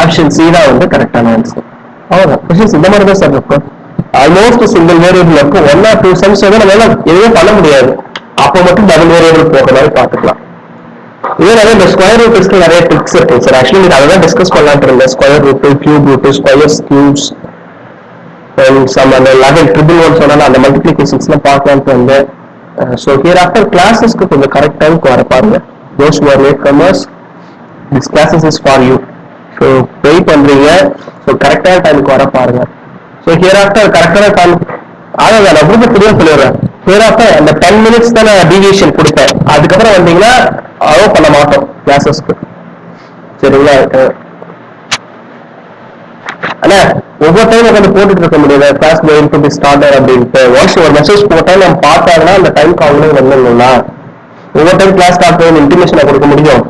Option C தான் வந்து கரெக்டான ஆன்சர். அவ்வளவுதான். கொஸ்டின்ஸ் இந்த மாதிரி தான் சார் இருக்கும். ஆல்மோஸ்ட் சிங்கிள் வேரியபிள் இருக்கும். 1 or 2 சம்ஸ் வந்து நம்ம எதுவும் பண்ண முடியாது. அப்போ மட்டும் டபுள் வேரியபிள் போகிற மாதிரி பார்த்துக்கலாம். இதே நிறைய இந்த ஸ்கொயர் ரூட்ஸ்க்கு நிறைய ட்ரிக்ஸ் இருக்கு சார். ஆக்சுவலி நீங்க அதை டிஸ்கஸ் பண்ணலாம்னு இருந்தேன். Square root, cube root, squares, cubes, sum அந்த 11 சொன்னாலும் அந்த மல்டிபிளிகேஷன்ஸ்லாம் பார்க்கலான்ட்டு வந்தேன். ஸோ ஹியர் ஆஃப்டர் கிளாஸஸ்க்கு கொஞ்சம் கரெக்ட் டைம்க்கு வர பாருங்க. Those who are late comers, this classes is for you. So wait பண்றீங்க. ஸோ கரெக்டான டைமுக்கு வர பாருங்க. ஸோ ஹியர் ஆஃப்டர் கரெக்டான டைம் அதான் நான் ரொம்ப தெளிவாக சொல்லிடுறேன். ஹியர் ஆஃப்டர் அந்த 10 minutes தான் நான் டீவியேஷன் கொடுப்பேன். அதுக்கப்புறம் வந்தீங்கன்னா அலோவ் பண்ண மாட்டோம் கிளாஸஸ்க்கு. சரிங்களா? ஆனா ஒவ்வொரு டைம் உட்காந்து போட்டுட்டு இருக்க முடியாது. Class going to be started அப்படின்ட்டு ஒன்ஸ் ஒரு மெசேஜ் போட்டா நம்ம பார்த்தாங்கன்னா அந்த டைம்க்கு அவங்களே வந்துடணும்னா ஒவ்வொரு டைம் கிளாஸ் ஸ்டார்ட் பண்ணி இன்டிமேஷனை கொடுக்க முடியும்.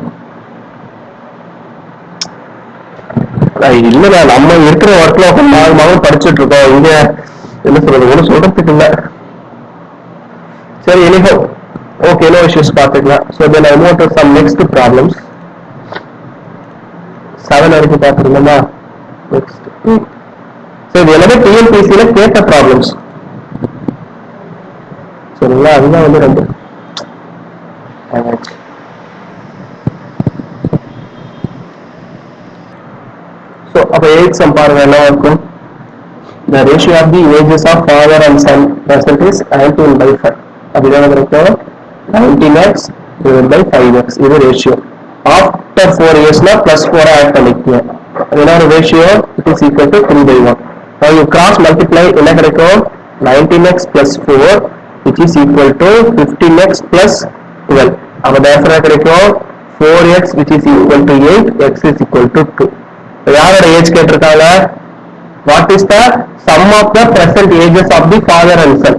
இல்ல நம்ம இருக்கிற ஒர்க்ல உட்காந்து படிச்சுட்டு இருக்கோம். இங்க என்ன சொல்றது ஒன்றும் சொல்றதுக்கு இல்ல. சரி, எனிஹோ ஓகே, நோ இஷ்யூஸ் பார்த்துக்கலாம். So then I move to some next problems. 7 வரைக்கும் பார்த்துருந்தோமா? நெக்ஸ்ட் சரி, இது எல்லாமே டிஎன்பிசியில கேட்ட ப்ராப்ளம்ஸ். சரிங்களா? அதுதான் வந்து 2. ஸோ அப்போ 8 சம் பாருங்க என்ன இருக்கும். The ratio of the ages of father and son present is 19/5. அப்படிதான் இருக்கும். 19x divided by 5x இது ரேஷியோ. ஆஃப்டர் 4 இயர்ஸ்னா +4 ஆட் பண்ணிக்கங்க. அதனால ratio it is equal to 3/1. Now you cross multiply என்ன கிடைக்கும்? 19x plus 4 which is equal to 15x plus 12. அப்ப therefore கிடைக்கும் 4x which is equal to 8, x is equal to 2. யாரோட age கேட்டிருக்காங்க? What is the sum of the present ages of the father and son?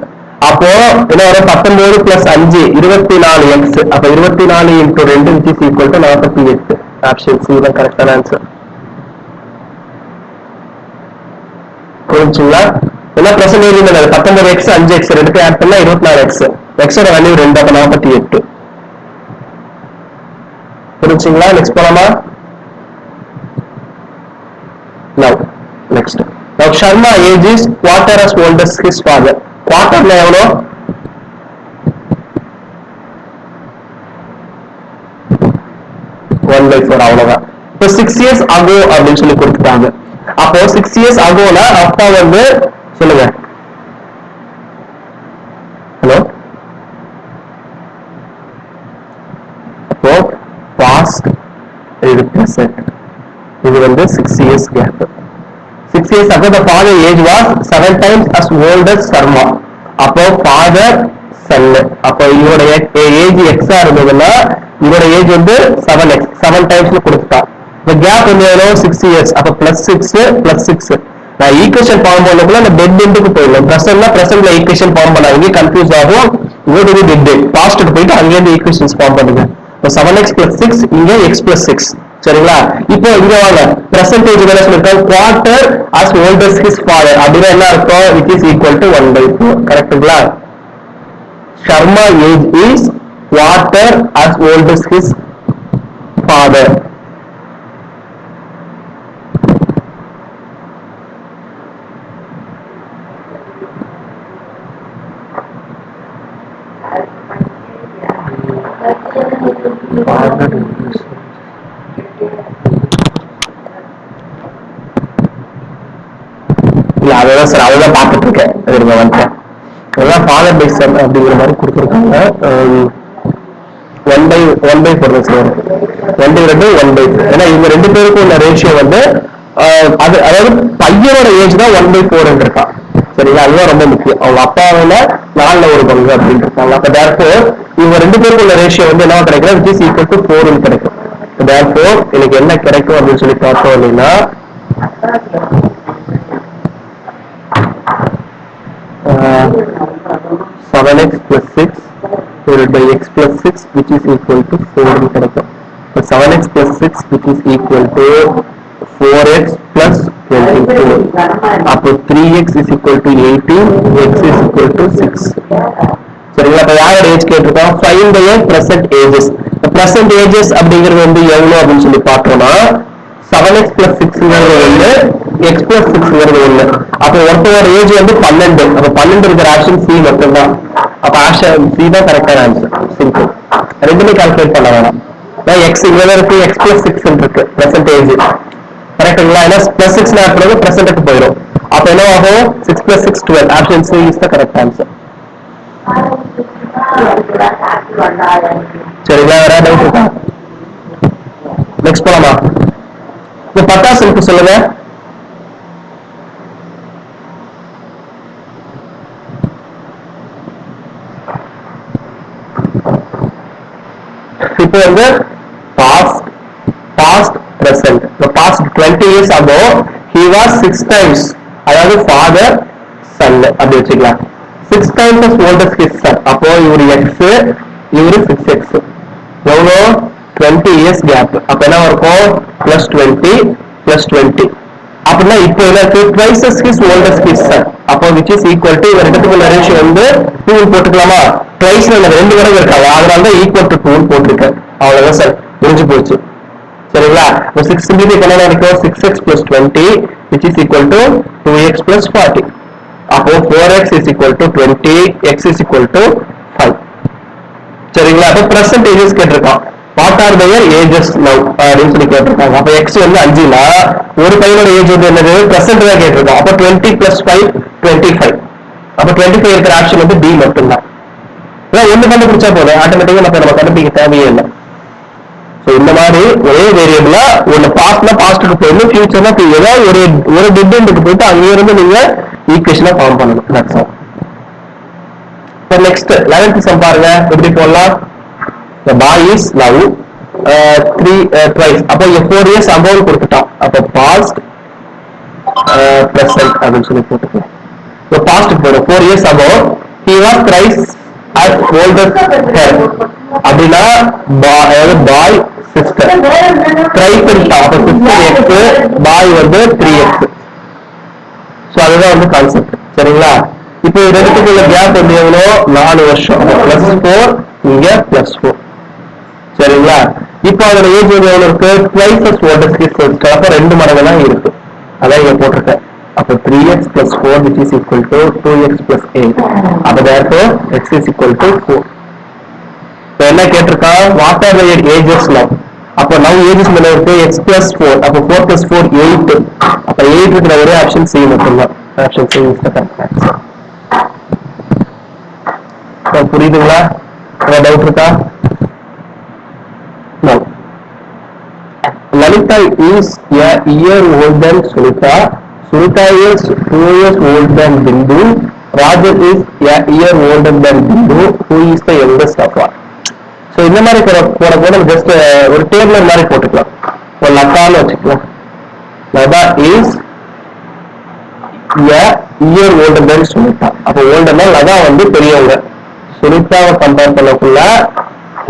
அப்போ என்ன வரும்? 19 plus 5 24x. அப்ப 24 into 2 which is equal to 48. Option C தான் கரெக்டான answer. புரிஞ்சுங்களா? என்ன பிரசன்ட் ஏஜ் 19x 5x ரெண்டுக்கு ஆட் பண்ணா 24x. x ஓட வேல்யூ 2, அப்ப 48. புரிஞ்சுங்களா? நெக்ஸ்ட் போலாமா? Now next. Now Sharma age is quarter as old as his father. Quarter ல எவ்வளோ? 1/4 அவ்வளவுதான். இப்போ 6 years ago அப்படின்னு சொல்லி கொடுத்துட்டாங்க. அப்போ 6 years agoனா அப்பா வந்து சொல்லுங்க. ஹலோ, அப்போ past இது present, இது வந்து 6 years gap. 6 years ago the father age was 7 times as old as Sharma. அப்போ father son, அப்போ இவரோட ஏஜ் எக்ஸா இருந்ததுன்னா இவரோட ஏஜ் வந்து 7x 7 டைம்ஸ்ல கொடுத்துட்டா. இந்த கேப் வந்து எவ்வளவு? 6 years. அப்போ +6 +6. நான் ஈக்குவேஷன் ஃபார்ம் பண்ணக்குள்ள அந்த டெட் எண்டுக்கு போயிடலாம். பிரசன்ட்னா பிரசன்ட்ல ஈக்குவேஷன் ஃபார்ம் பண்ணா இங்கே கன்ஃபியூஸ் ஆகும். இங்கே டெட் பாஸ்ட்டுக்கு போயிட்டு அங்கேருந்து ஈக்குவேஷன்ஸ் ஃபார்ம் பண்ணுங்க. இப்போ 7x + 6 இங்கே x + 6 சரிங்களா? இப்போ இங்க வாங்க, பெர்சன்டேஜ் என்ன சொல்லிருக்காங்க, quarter as old as his father அப்படின்னா என்ன அர்த்தம், which is equal to 1/4. கரெக்ட்டுங்களா? Sharma age is quarter as old as his father. இல்ல அதான் சார், அதான் பார்த்துட்டு இருக்கேன். வந்துட்டேன் ஃபாதர் பை சன் அப்படிங்கிற மாதிரி கொடுத்துருக்காங்க. 1/4 சார், 1/2 1/2. ஏன்னா இவங்க ரெண்டு பேருக்கும் உள்ள ரேஷியோ வந்து அது, அதாவது பையனோட ஏஜ் தான் 1/4 இருக்கான். சரிங்களா? அதுதான் ரொம்ப முக்கியம். அவங்க அப்பாவோட 4/1 அப்படின்னு இருக்காங்க. அப்ப therefore இவங்க ரெண்டு பேருக்கும் உள்ள ரேஷியோ வந்து என்ன கிடைக்கும், which is equal to 4 கிடைக்கும். therefore எனக்கு என்ன கிடைக்கும் அப்படின்னு சொல்லி பார்த்தோம் அப்படின்னா, 7x plus 6 divided by x plus 6 which is equal to 4 கிடைக்கும். 7x plus 6 which is equal to 4x plus 24. அப்போ 3x is equal to 18, x is equal to 6. சரிங்களா? இப்போ யாரோட ஏஜ் கேட்டிருக்கோம், find the present ages. present ages அப்படிங்கிறது வந்து எவ்வளவு அப்படின்னு சொல்லி பார்த்தோம்னா 7x plus 6ங்கிறது ஒண்ணு, x plus 6ங்கிறது ஒண்ணு. அப்போ ஒருத்தரோட ஏஜ் வந்து 12. அப்ப 12 இருக்கிற ஆப்ஷன் சி மட்டும்தான். அப்ப ஆப்ஷன் சி தான் கரெக்டான ஆன்சர். சிம்பிள், ரெண்டுமே கால்குலேட் பண்ண வேணாம். எக்ஸ் இங்க இருக்கு, x plus 6 இருக்கு present age. கரெக்டுங்களா? ஏன்னா plus 6 ஆட் பண்ணது பிரசன்ட்க்கு போயிடும். அப்ப என்ன ஆகும், 6 plus 6 12. Option C is the correct answer. சரிங்களா? வேற டவுட் இருக்கா? நெக்ஸ்ட் போலாமா? இந்த பட்டாசு இருக்கு சொல்லுங்க. இப்போ வந்து past, present. The past 20 years ago he was 6 times, அதாவது father son அப்படி வச்சுக்கலாம். 6 times as old as his son. அப்போ இவரு x, இவரு 6x. எவ்வளோ, 20 years gap. அப்ப என்ன இருக்கும், plus 20 plus 20. அப்படின்னா இப்போ என்ன இருக்கு, twice as his old as his son. அப்போ which is equal to இவங்க ரெண்டுக்குள்ள ரேஷியோ வந்து 2 போட்டுக்கலாமா? twice ரெண்டு தடவை இருக்காங்க, அதனால தான் equal to 2 போட்டிருக்கேன். அவ்வளவுதான் சார், முடிஞ்சு போச்சு. சரிங்களா? 6 என்ன இருக்கும், 6x plus 20 which is equal to 2x plus 40. அப்போ 4x is equal to 20, x is equal to 5. சரிங்களா? அப்போ present ages கேட்டிருக்கான். What are their ages now அப்படின்னு சொல்லி கேட்டிருக்காங்க. அப்ப x வந்து 5னா ஒரு பையனோட ஏஜ் வந்து என்னது, பிரசன்ட் தான் கேட்டிருக்கோம். அப்ப 20 plus 5 25. அப்ப 25 இருக்கிற ஆப்ஷன் வந்து B மட்டும்தான். ஒண்ணு கண்டுபிடிச்சா போதும், ஆட்டோமேட்டிக்கா நம்ம கண்டுபிடிக்க தேவையே இல்லை. இந்த மாதிரி ஒரே வேரியபிளா ஒண்ணு பாஸ்ட்னா பாஸ்டுக்கு போயிடணும், ஃபியூச்சர்னா ஏதாவது ஒரு டிஃபரெண்ட்டுக்கு போயிட்டு அங்கே இருந்து நீங்க ஈக்குவேஷனை ஃபார்ம் பண்ணணும். That's all. இப்போ நெக்ஸ்ட் 11th சம் பாருங்க, எப்படி போடலாம். The boy is now 3 அப்போ 4 years above கொடுத்துட்டான். அப்போ past present அப்படின்னு சொல்லி போட்டுக்கலாம். இப்போ past போடும் 4 years above he was thrice as old as her. அப்படின்னா பாய் சிஸ்டர் த்ரைஸ் பண்ணிட்டான். அப்போ சிஸ்டர் எக்ஸ், பாய் வந்து 3x. ஸோ அதுதான் வந்து கான்செப்ட். சரிங்களா? இப்போ ரெண்டுக்குள்ள கேப் வந்து எவ்வளோ, 4 வருஷம். +4 இங்க +4. சரிங்களா? இப்போ அதோட ஏஜ் வந்து எவ்வளவு இருக்கு, twice as old as his sister. அப்ப 2 மடங்கு தான் இருக்கு, அதான் இங்க போட்டிருக்கேன். அப்போ 3x plus 4 which is equal to 2x plus 8. அப்ப therefore x is equal to 4. இப்போ என்ன கேட்டிருக்கா, what are their ages now? அப்போ now ages மேல இருக்கு, x plus 4. அப்போ 4 plus 4 8. அப்ப 8 இருக்கிற ஒரே ஆப்ஷன் C மட்டும்தான். Option C is the correct answer. புரியுதுங்களா? டவுட் இருக்கா? No. Lalita is a year older than Sunita. Sunita is 2 years older than Bindu. Rajan is a year older than Bindu. Who is the youngest of all? So இந்த மாதிரி போட just ஒரு table மாதிரி போட்டுக்கலாம். ஒரு லதான்னு வச்சுக்கலாம். Latha is a year older than Sunita. அப்போ ஓல்டர்னா லதா வந்து பெரியவங்க. சுனிதாவை கம்பேர் பண்ணக்குள்ள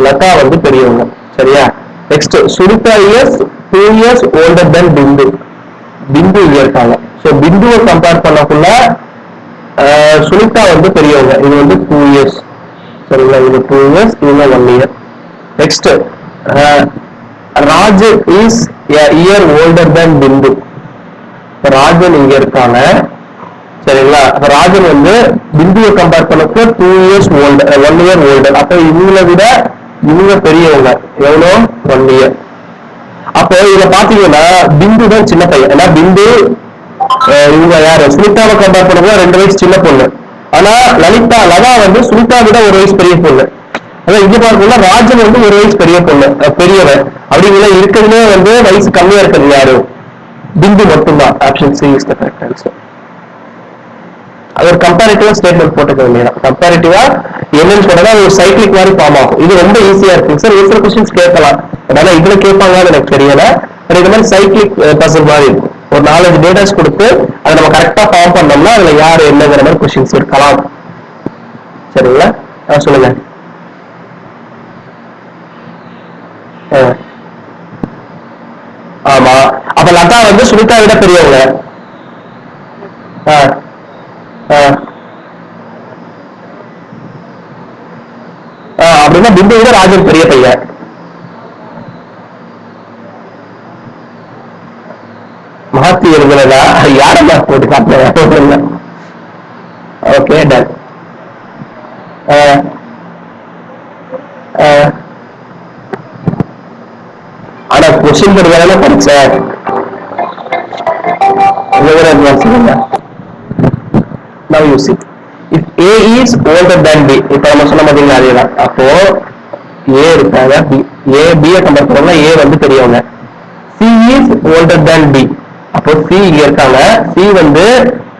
லதா வந்து பெரியவங்க. சரியா? Next Sunita years 2 years older than Bindu. Bindu இங்க இருக்காங்க. சோ பிந்துவை கம்பேர் பண்ணக்குள்ள சுனிதா வந்து பெரியவங்க. இது வந்து 2 years. சரிங்களா, இது 2 years, இது 1 year. Next Raj is a year older than பிந்து. ராஜன் இங்க இருக்காங்க. சரிங்களா, அப்ப ராஜன் வந்து பிந்துவை கம்பேர் பண்ணப்போ 2 years older, 1 year older. அப்ப இவங்களை விட இவங்க பெரியவங்க. எவ்வளோ? 1 year. அப்போ இத பாத்தீங்கன்னா பிந்து தான் சின்ன பையன். ஏன்னா பிந்து இவங்க யாரு சுனிதாவை கம்பேர் பண்ணப்போ 2 வயசு சின்ன பொண்ணு. ஆனா லதா வந்து சுனிதா விட 1 வயசு பெரிய பொண்ணு. அதான் இங்க பார்க்கணும்னா ராஜன் வந்து 1 வயசு பெரிய பொண்ணு, பெரியவன். அப்படிங்கிற இருக்கிறதுலே வந்து வயசு கம்மியா இருக்கிறது யாரு? பிந்து மட்டும்தான். Option C is the correct answer. அது ஒரு கம்பேரிட்டிவா ஸ்டேட்மெண்ட் போட்டுக்க வேண்டியதான். கம்பேரிட்டிவா என்னன்னு சொன்னா ஒரு சைக்கிளிக் மாதிரி ஃபார்ம் ஆகும். இது ரொம்ப ஈஸியா இருக்கு சார். ஒரு சில கொஸ்டின்ஸ் கேட்கலாம், அதனால இதுல கேட்பாங்கன்னு எனக்கு தெரியல. இது மாதிரி சைக்கிளிக் பசில் மாதிரி இருக்கும். ஒரு 4-5 டேட்டாஸ் கொடுத்து அதை நம்ம கரெக்டா ஃபார்ம் பண்ணோம்னா அதுல யாரு என்னங்கிற மாதிரி கொஸ்டின்ஸ் இருக்கலாம். சரிங்களா, சொல்லுங்க. ஆமா, அப்ப லதா வந்து சுனிதா விட பெரியவங்க. அப்படின்னா பிந்து விட ராஜன் பெரிய பையன். மாத்தி இருந்ததா யாரா போட்டு காட்டுல. Okay done. ஆனா கொஸ்டின் படிக்கிறதால படிச்சேன். Now you see, if A is older than B, இப்ப நம்ம சொன்ன பாத்தீங்களா அதேதான். அப்போ A இருக்காங்க, A B கம்பேர் பண்ணா A வந்து பெரியவங்க. C is older than B, அப்போ C இங்க இருக்காங்க. C வந்து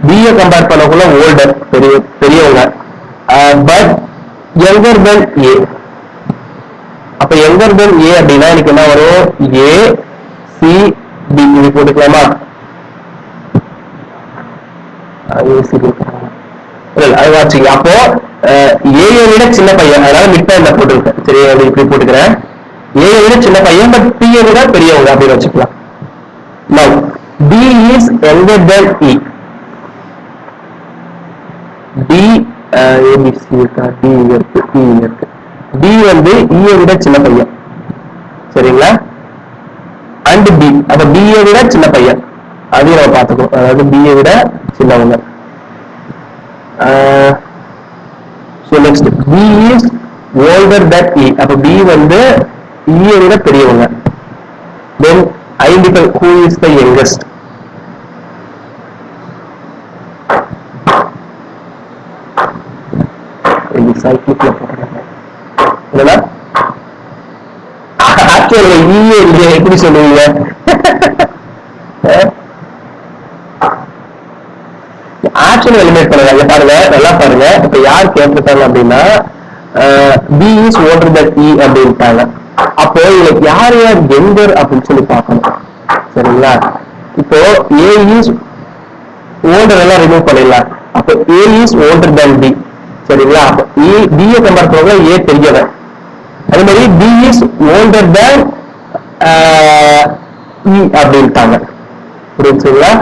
B கம்பேர் பண்ணக்குள்ள ஓல்டர், பெரியவங்க. பட் younger than A, அப்ப younger than A அப்படின்னா எனக்கு என்ன வரும்? A C B இது போட்டுக்கலாமா? அப்போ ஏ விட சின்ன பையன், அதனால மிட்டா என்ன போட்டிருக்கேன். சரி, இப்படி போட்டுக்கிறேன். ஏ விட சின்ன பையன், பட் பி விட பெரியவங்க அப்படின்னு வச்சுக்கலாம். Now B is younger than E. D ABC இருக்கா? D இருக்கு, E இருக்கு. D வந்து E விட சின்ன பையன். சரிங்களா, அண்ட் B, அப்ப B விட சின்ன பையன் அதையும் நம்ம பார்த்துக்கோ. அதாவது B விட சின்னவங்க. So next B is older than E, அப்ப B வந்து E விட பெரியவங்க. Then identify who is the youngest. இந்த சைக்கிள்ல போடுறாங்க இல்லனா ஆக்சுவலா E எப்படி சொல்லுவீங்க? ஆக்சுவலி எலிமினேட் பண்ணுங்க. பாருங்க, நல்லா பாருங்க. இப்ப யார் கேட்டிருக்காங்க அப்படின்னா B is older than E அப்படின்ட்டாங்க. அப்போ இதுக்கு யார் யார் எங்கர் அப்படின்னு சொல்லி பார்க்கணும். சரிங்களா, இப்போ A is older எல்லாம் ரிமூவ் பண்ணிடலாம். அப்போ A is older than B. சரிங்களா, அப்போ B கம்பேர் பண்ண A பெரியவன். அதே மாதிரி B is older than E அப்படின்ட்டாங்க. புரியுதுங்களா?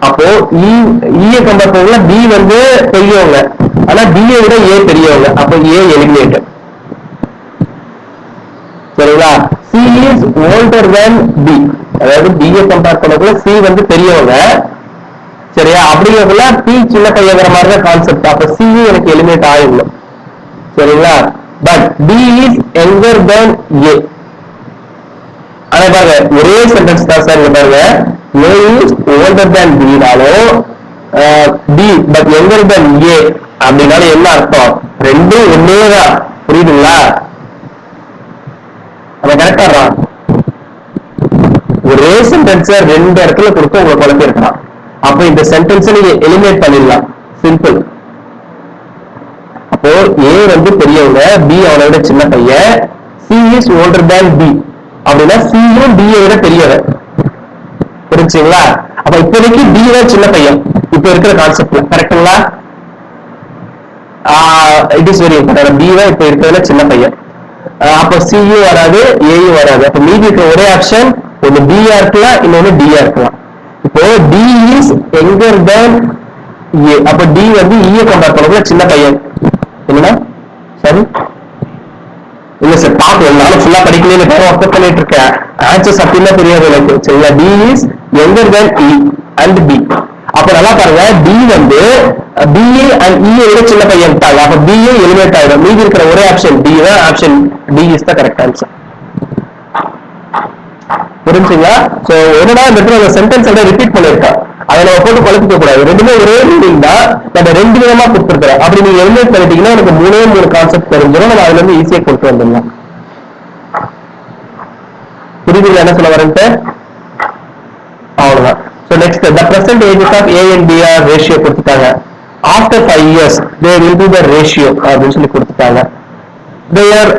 அப்போ E கம்பேர் பண்ண B வந்து பெரியவங்க, ஆனா B விட A பெரியவங்க. அப்போ A எலிமினேட்டட். சரிங்களா, C is older than B, அதாவது B கம்பேர் பண்ணக்குள்ள C வந்து பெரியவங்க. சரியா, அப்படிங்கிறதுல P சின்ன பையங்கிற மாதிரி தான் கான்செப்ட். அப்ப C எனக்கு எலிமினேட் ஆயிடணும். சரிங்களா, but B is younger than A. ஆனா பாருங்க, ஒரே சென்டென்ஸ் தான் சார். பாருங்க, A is older than B நாலும் B but younger than A அப்படின்னாலும் என்ன அர்த்தம்? ரெண்டும் ஒன்னேதான். புரியுதுங்களா? நம்ம கரெக்டா ஒரே சென்டென்ஸ் 2 இடத்துல கொடுத்து உங்களை குழப்பி இருக்கலாம். அப்போ இந்த சென்டென்ஸ் நீங்க எலிமினேட் பண்ணிடலாம். சிம்பிள். அப்போ A வந்து பெரியவங்க, B அவனை விட சின்ன பையன். C is older than B அப்படின்னா C யும் B விட பெரியவன். புரிஞ்சுங்களா? அப்ப இப்போதைக்கு B தான் சின்ன பையன் இப்ப இருக்கிற கான்செப்ட்ல. கரெக்டுங்களா? It is very important. B தான் இப்ப இருக்கிறதுல சின்ன பையன். அப்ப C யும் வராது, A யும் வராது. அப்ப மீதி இருக்க ஒரே ஆப்ஷன் ஒன்னு B-ஆ இருக்கலாம், இன்னொன்னு D-ஆ இருக்கலாம். இப்போ D is younger than A. அப்ப D வந்து E-ய கம்பேர் பண்ணக்குள்ள சின்ன பையன். என்னன்னா சரி இல்ல சார் பாப்போம், நானும் ஃபுல்லா படிக்கலன்னு ஒர்க் பண்ணிட்டு இருக்கேன். ஆன்சர்ஸ் அப்படின்னா தெரியாது எனக்கு. சரியா? D is younger than E and B. அப்ப நல்லா பாருங்க, D வந்து BA and E விட சின்ன பையன். அப்ப BA எலிமினேட் ஆயிடும். மீதி இருக்கிற ஒரே ஆப்ஷன் D தான். Option D is the correct answer. புரிஞ்சுங்களா? சோ என்னடா இந்த இடத்துல சென்டென்ஸ் எல்லாம் ரிப்பீட் பண்ணிருக்கேன், அதை நம்ம போட்டு குழப்பிக்க கூடாது. ரெண்டுமே ஒரே மீனிங் தான், நம்ம ரெண்டு விதமா கொடுத்துருக்கேன். அப்படி நீங்க எலிமினேட் பண்ணிட்டீங்கன்னா எனக்கு மூணு கான்செப்ட் தெரிஞ்சிடும், நம்ம அதுல இருந்து ஈஸியா கொண்டு வந்துடலாம். புரியுது என்ன சொல்ல வரேன்ட்டு? அவ்வளவுதான். So next, the present ages of A and B are ratio கொடுத்துட்டாங்க. After 5 years they will be the ratio அப்படின்னு சொல்லி கொடுத்துட்டாங்க. They are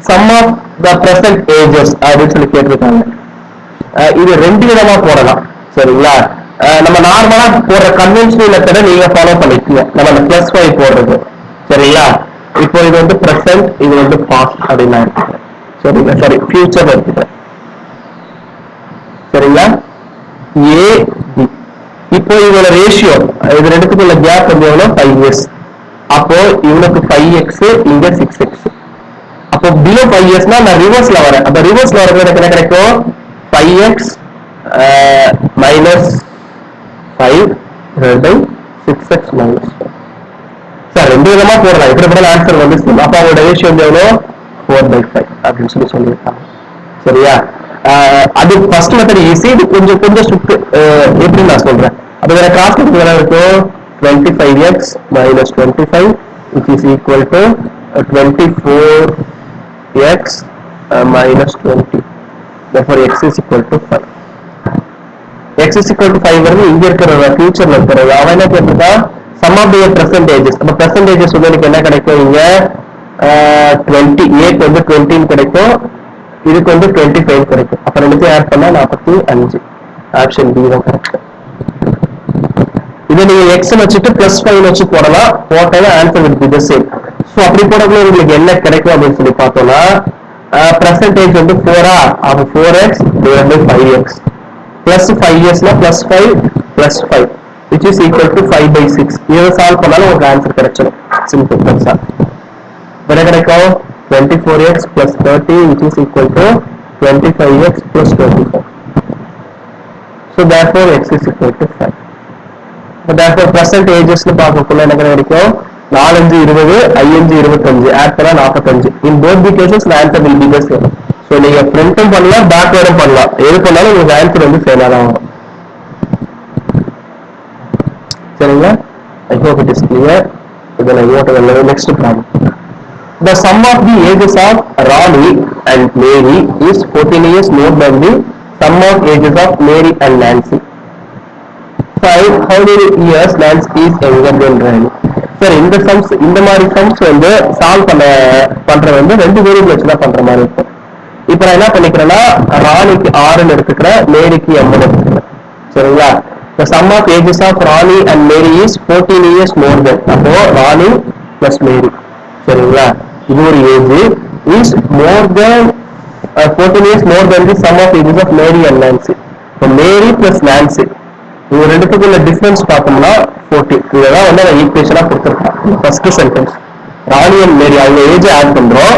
sum of the present ages அப்படின்னு சொல்லி கேட்டிருக்காங்க. இது ரெண்டு விதமா போடலாம். சரிங்களா? நம்ம நார்மலா போடுற கன்வென்ஷனல் மெத்தட நீங்க ஃபாலோ பண்ணிக்கீங்க. நம்ம அந்த +5 போடுறது. சரிங்களா? இப்போ இது வந்து பிரசன்ட், இது வந்து பாஸ்ட் அப்படின்னா இருக்கு. சரிங்களா? சாரி, ஃபியூச்சர் இருக்கு. சரிங்களா? A B. இப்போ இதோட ரேஷியோ, இது ரெண்டுத்துக்குள்ள கேப் வந்து எவ்வளவு? 5 years. அப்போ இவனுக்கு 5x, இங்க 6x. அப்போ பிலோ 5 yearsனா நான் ரிவர்ஸ்ல வரேன். அப்ப ரிவர்ஸ்ல வரது எனக்கு என்ன கிடைக்கும்? 5x minus 5 divided by 6x minus 5. Sir ரெண்டு விதமா போடுறேன், இப்படி கூட ஆன்சர் வந்து அப்ப அவங்களோட ரேஷியோ வந்து எவ்வளோ? 4/5 அப்படின்னு சொல்லி சொல்லியிருக்காங்க. சரியா? அது ஃபர்ஸ்ட் மெத்தட் ஈஸி, இது கொஞ்சம் சுத்து. எப்படி நான் சொல்றேன், அப்ப வேற கிராஸ் என்ன இருக்கும்? 25x minus 25 which is equal to 24x minus 20. therefore x is equal to 5. x is equal to 5 வந்து இங்க இருக்கிற ஃபியூச்சர்ல இருக்கிறது. அவன் என்ன கேட்டிருக்கா? Sum of the percentages. அப்ப பெர்சன்டேஜஸ் வந்து எனக்கு என்ன கிடைக்கும்? இங்க 20, ஏக்கு வந்து 20 கிடைக்கும், இதுக்கு வந்து 25 கிடைக்கும். அப்ப ரெண்டுத்தையும் ஆட் பண்ணா 45. ஆப்ஷன் பி தான் கரெக்ட். இதை நீங்க x வச்சுட்டு +5 வச்சு போடலாம், போட்டா answer will be the same. So அப்படி போடக்குள்ள உங்களுக்கு என்ன கிடைக்கும் அப்படின்னு சொல்லி பார்த்தோம்னா, பெர்சன்டேஜ் வந்து 4 அப்ப 4x divided by 5x plus 5 yearsனா +5 plus 5 which is equal to 5/6. இதை சால்வ் பண்ணாலும் உங்களுக்கு ஆன்சர் கிடைச்சிடும். சிம்பிள். That's all. என்ன கிடைக்கும்? 24x plus 30 which is equal to 25x plus 25. So therefore x is equal to 5. So therefore present ages னு பார்க்கக்குள்ள என்ன கிடைக்கும்? 4 5 20, 5 5 25, ஆட் பண்ணா 45. in both the cases the answer will be the same. So நீங்க பிரிண்டும் பண்ணலாம், பேக்வேர்டும் பண்ணலாம், எது பண்ணாலும் உங்களுக்கு ஆன்சர் வந்து சேமா தான் வரும். சரிங்களா? I hope it is clear. இதை நான் ஓட்டுறது. next problem. The sum of the ages of Ronnie and Mary is 14 years more than the sum of ages of Mary and Nancy. Find how many years Nancy is younger than Ronnie. சரி, இந்த sums, இந்த மாதிரி sums வந்து solve பண்றது வந்து ரெண்டு variable வச்சு தான் பண்ற மாதிரி இருக்கும். இப்ப நான் என்ன பண்ணிக்கிறேன்னா, ராணிக்கு 6 எடுத்துக்கிறேன், மேரிக்கு 80 எடுத்துக்கிறேன். சரிங்களா? The sum of ages of Ronnie and Mary is 14 years more than. அப்போ Ronnie plus Mary. சரிங்களா? இது ஒரு age is more than 14 years more than the sum of ages of Mary and Nancy. இப்போ Mary plus Nancy இது ரெண்டுத்துக்குள்ள difference பார்த்தோம்னா 40. இதெல்லாம் வந்து நான் ஈக்குவேஷனா கொடுத்துருக்கேன். ஃபர்ஸ்ட் சென்டென்ஸ், ராணி அண்ட் மேரி அவங்க ஏஜ் ஆட் பண்றோம்,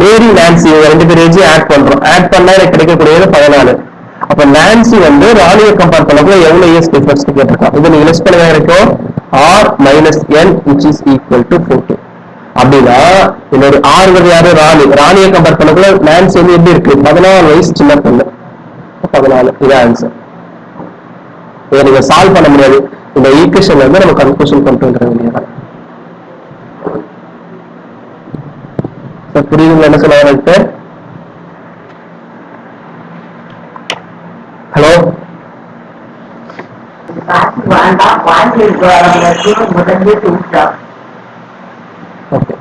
மேரி நான்சி இவங்க ரெண்டு பேர் ஏஜ் ஆட் பண்றோம். ஆட் பண்ணா எனக்கு கிடைக்கக்கூடியது 14. அப்ப நான்சி வந்து ராணியை கம்பேர் பண்ணப்போ எவ்வளவு இயர்ஸ் டிஃபரன்ஸ் கேட்டிருக்கான். இதை நீங்க லிஸ்ட் பண்ண இருக்கும் r minus n which is equal to 14. அப்படின்னா என்னோட ஆறுவது யாரு? ராணி. ராணியை கம்பேர் பண்ணக்குள்ள நான்சி வந்து எப்படி இருக்கு? 14 வயசு சின்ன பொண்ணு. 14 இது ஆன்சர். இதை நீங்க சால்வ் பண்ண முடியாது. இந்த ஈக்குவேஷன்ல இருந்து நம்ம கன்க்ளூஷன் கொண்டு வந்துட வேண்டியதான். புரியுதுங்களா என்ன சொல்ல வரேன்? Hello, okay.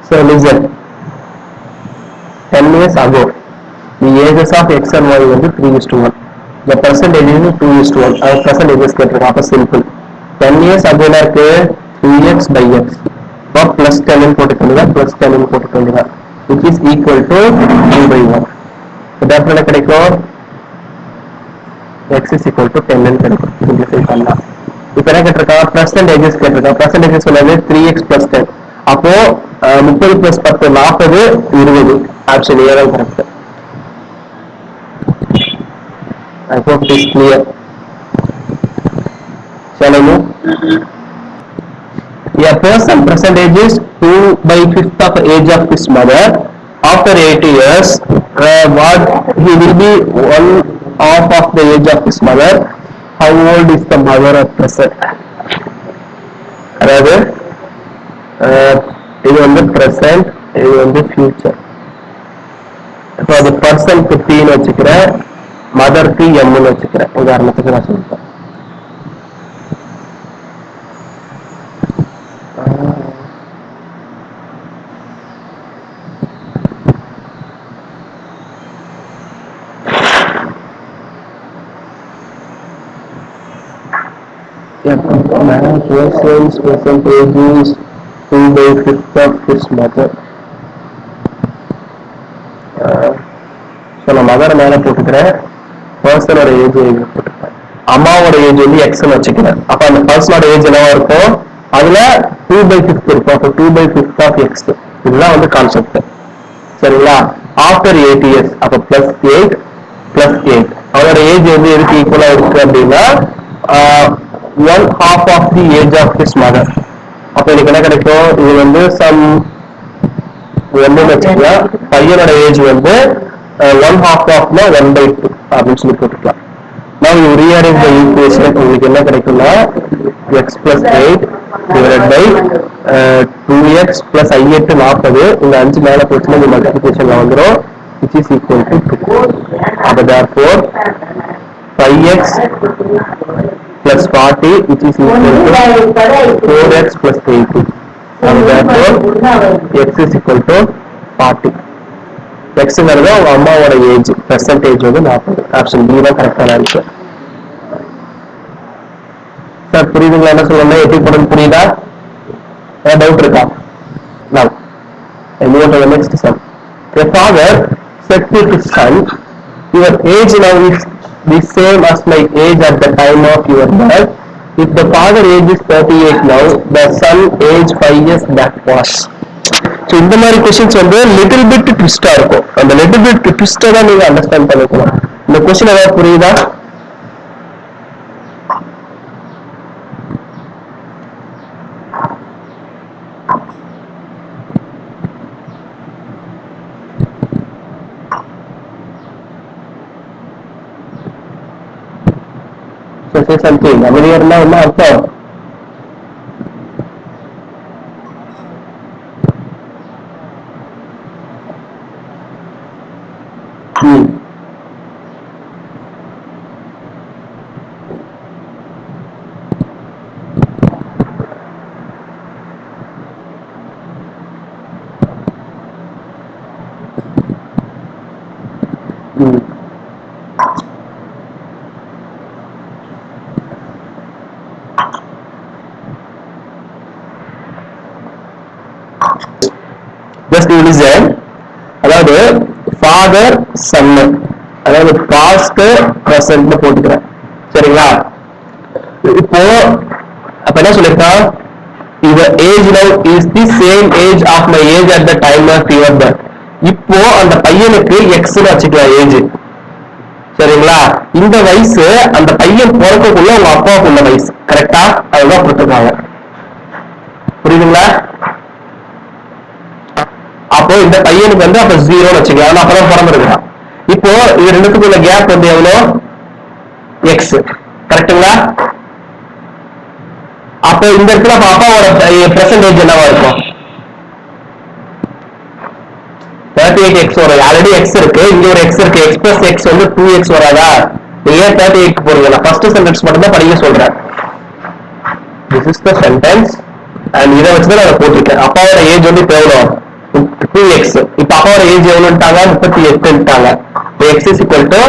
So listen, 10 years ago the ages of x and y வந்து 3:1. the percentage is 2:1. percentages கேட்டிருக்கோம். அப்ப simple 10 years ago இருக்கு 3x by x plus 10 போட்டுக்கொள்ளுங்க, plus 10 போட்டுக்கொள்ளுங்க which is equal to 2/1. டெஃபினட்டா கிடைக்கும் x is equal to 10 ன்னு கிடைக்கும். Simplify பண்ணா இப்ப என்ன கேட்டிருக்கா பெர்சன்டேஜஸ் கேட்டிருக்கா. பெர்சன்டேஜஸ் சொன்னது 3x plus 10. அப்போ 30 plus 10 40 20. ஆப்ஷன் ஏ தான் correct. I hope it is clear. Shall I move? A person percentages 2/5 of age of his mother. After 80 years, what he will be 1/2 of the age of his mother. How old is the mother at present? அதாவது இது வந்து present, இது வந்து future. இப்போ அது பர்சனுக்கு P-ன்னு வச்சுக்கிறேன், மதருக்கு M-ன்னு வச்சுக்கிறேன். உதாரணத்துக்கு நான் சொல்லிட்டேன். Person's percentage is 2/5 of his mother. So நான் மதரை மேலே போட்டுக்கிறேன், பர்சனோட ஏஜ் போட்டுக்கிறேன். அம்மாவோட ஏஜ் வந்து எக்ஸ்ன்னு வச்சுக்கிறேன். அப்போ அந்த பர்சனோட ஏஜ் என்னவா இருக்கும், அதுல 2/5 இருக்கும். அப்போ 2/5 of x. இதுதான் வந்து கான்செப்ட். சரிங்களா? ஆஃப்டர் 80 years, அப்போ +8 +8. அவரோட ஏஜ் வந்து எதுக்கு ஈக்குவலா இருக்கு அப்படின்னா 1/2 of the age of his mother. அப்ப எனக்கு என்ன கிடைக்கும், இது வந்து சம் ஒன்னு வச்சுக்கலாம். பையனோட ஏஜ் வந்து 1/2 of 1/2 அப்படின்னு சொல்லி போட்டுக்கலாம். Now you rearrange the equation. உங்களுக்கு என்ன கிடைக்கும்னா x plus 8 divided by 2x plus i8 40. இந்த 5 மேல போச்சுன்னா இந்த மல்டிபிகேஷன்ல வந்துடும், which is equal to 2. அப்ப therefore 5x plus 40 which is equal to 4x plus 80. And therefore x is equal to 40. x ங்கிறது அவங்க அம்மாவோட ஏஜ், பெர்சன்டேஜ் வந்து 40. ஆப்ஷன் பி தான் கரெக்டான ஆன்சர். சார் புரியுதுங்களா என்ன சொல்லணும், எப்படி போடணும் புரியுதா? டவுட் இருக்கா? Now I move to the next sum. A father said to his son, your age now is the same as my age at the time of your birth. If the father age is 38 now, the son age 5 years back was. So இந்த மாதிரி questions வந்து little bit twist-ஆ இருக்கும். அந்த little bit twist-ஆ தான் நீங்க understand பண்ணிக்கணும். இந்த question ஏதாவது புரியுதா? So say something. அமைதியா என்ன அர்த்தம்? Just you listen. அதாவது ஃபாதர் சன், அதாவது பாஸ்ட் பிரசன்ட் போட்டுக்கிறேன். சரிங்களா? இப்போ அப்ப என்ன சொல்லிருக்கா, your age now is the same age of my age at the time of your birth. இப்போ அந்த பையனுக்கு எக்ஸ்னு வச்சுக்கலாம் ஏஜ். சரிங்களா? இந்த வயசு அந்த பையன் பிறக்கக்குள்ள உங்க அப்பாவுக்கு உள்ள வயசு. கரெக்டா? அதுதான் கொடுத்துருக்காங்க. புரியுதுங்களா? அப்போ இந்த பையனுக்கு வந்து அப்ப 0 வச்சுக்கலாம், அப்பதான் பிறந்திருக்கான். இப்போ இது ரெண்டுத்துக்குள்ள கேப் வந்து எவ்வளோ, எக்ஸ். கரெக்டுங்களா? அப்போ இந்த இடத்துல அப்பாவோட பெர்சன்டேஜ் என்னவா இருக்கும், 38x வரும். ஆல்ரெடி எக்ஸ் இருக்கு, இங்க ஒரு எக்ஸ் இருக்கு. எக்ஸ் பிளஸ் எக்ஸ் வந்து 2x வராதா? நீங்க 38 போடுங்க. நான் ஃபர்ஸ்ட் சென்டென்ஸ் மட்டும் தான் படிக்க சொல்றேன். This is the sentence and இதை வச்சுதான் நான் போட்டிருக்கேன். அப்பாவோட ஏஜ் வந்து இப்போ எவ்வளோ, 2x. இப்ப அப்பாவோட ஏஜ் எவ்வளவுட்டாங்க, 38ட்டாங்க. x is equal to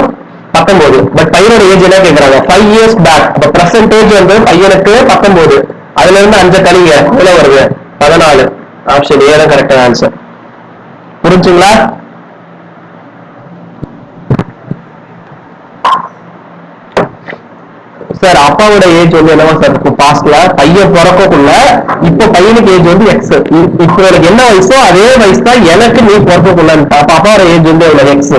19. But பையனோட ஏஜ் என்ன கேட்கறாங்க, 5 years back. அப்ப பெர்சன்டேஜ் வந்து பையனுக்கு 19. அதுல இருந்து 5 கழிங்க, எவ்வளவு வருது, 14. ஆப்ஷன் ஏ தான் கரெக்டான ஆன்சர். புரிஞ்சுங்களா? சார் அப்பாவோட ஏஜ் வந்து என்னவா சார் இருக்கும் பாஸ்ட்ல பையன் பிறக்கக்குள்ள இப்ப பையனுக்கு ஏஜ் வந்து எக்ஸ், இப்ப எனக்கு என்ன வயசோ அதே வயசு தான் எனக்கு நீ பிறக்கக்குள்ள. அப்ப அப்பாவோட ஏஜ் வந்து எவ்வளவு எக்ஸ்.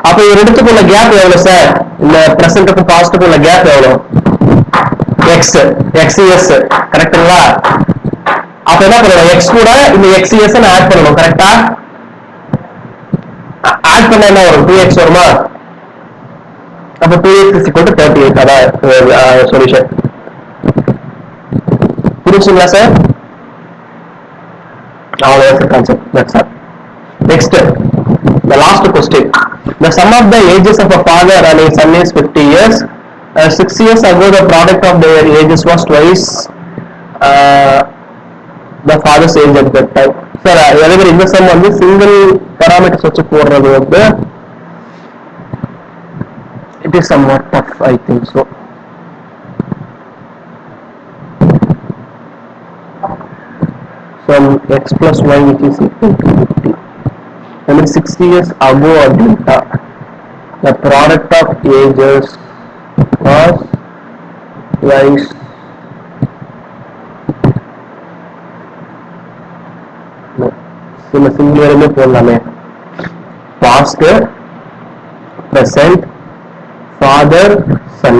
அப்ப இவர் எடுத்துக்குள்ள கேப் எவ்வளவு சார், இந்த பிரசன்ட்டுக்கும் பாஸ்டுக்கும் உள்ள கேப் எவ்வளவு எக்ஸ், எக்ஸ் இயர்ஸ் கரெக்டுங்களா. அப்ப என்ன பண்ணணும், எக்ஸ் கூட இந்த எக்ஸ் இயர்ஸ் ஆட் பண்ணணும் கரெக்டா. ஆட் பண்ண என்ன வரும் 2x வருமா. அப்ப 2x is equal to 38. அதான் சொல்யூஷன். புரிச்சுங்களா சார். அவ்வளவுதான் sir concept. That's all. Next, the last question. The sum of the ages of a father and his son is 50 years. 6 years ago, the product of their ages was twice the father's age at that time. Sir, இந்த sum வந்து single parameters வச்சு போடுறது வந்து it is somewhat tough, I think so. From x plus y which is equal to 50. I mean 60 years ago அப்படின்ட்டா the product of ages was twice சில சிங்குலருமே போடலாமே, past, present, father, son.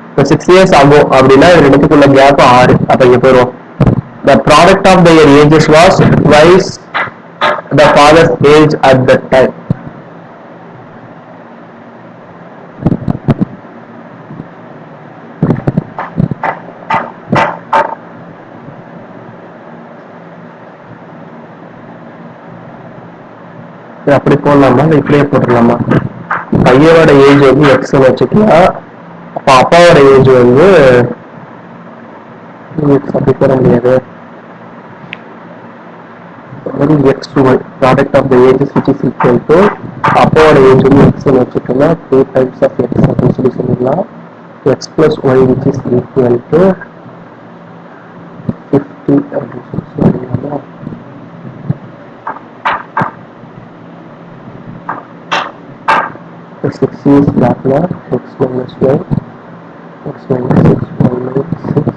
இப்போ 6 years ago அப்படின்னா ரெண்டுக்குள்ள gap 6. அப்ப இங்க போயிடும். The product of their ages was twice the father's age at that time. அப்படி போடலாமா இப்படியே போட்டுடலாமா. பையனோட ஏஜ் வந்து எக்ஸ் வச்சுக்கலாம். அப்ப அப்பாவோட ஏஜ் வந்து அப்படி போட முடியாது. x2y product of the ages which is equal to அப்பாவோட ஏஜ் வந்து x வச்சுக்கலாம் 2 times of x அப்படின்னு சொல்லி சொல்லிடலாம். x plus y which is equal to 50 அப்படின்னு சொல்லி சொல்லிடலாம். So 6 years back now, x minus y, x minus 6, y minus 6.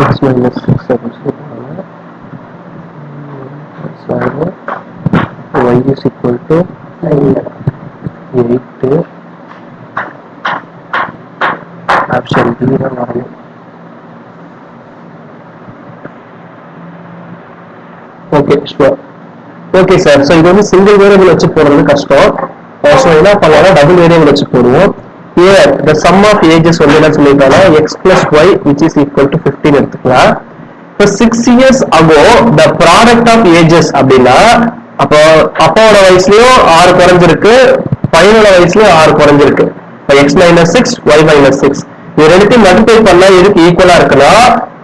X minus 6 அப்படின்னு சொல்லுவாங்க. y is equal to 8. Option B தான் வரணும். Okay sure. Okay sir. So இது வந்து single variable வச்சு போடுறது கஷ்டம். ஸோ என்ன பண்ணலாம், டபுள் வேரியபிள் வச்சு போடுவோம். Here the sum of ages வந்து என்ன சொல்லிருக்காங்க, x plus y which is equal to 15 எடுத்துக்கலாம். இப்போ 6 years ago the product of ages அப்படின்னா அப்போ அப்பாவோட வயசுலயும் 6 குறைஞ்சிருக்கு, பையனோட வயசுலயும் 6 குறைஞ்சிருக்கு. இப்போ x minus 6, y minus 6 இது ரெண்டுத்தையும் மல்டிப்ளை பண்ணா இதுக்கு ஈக்குவலா இருக்குன்னா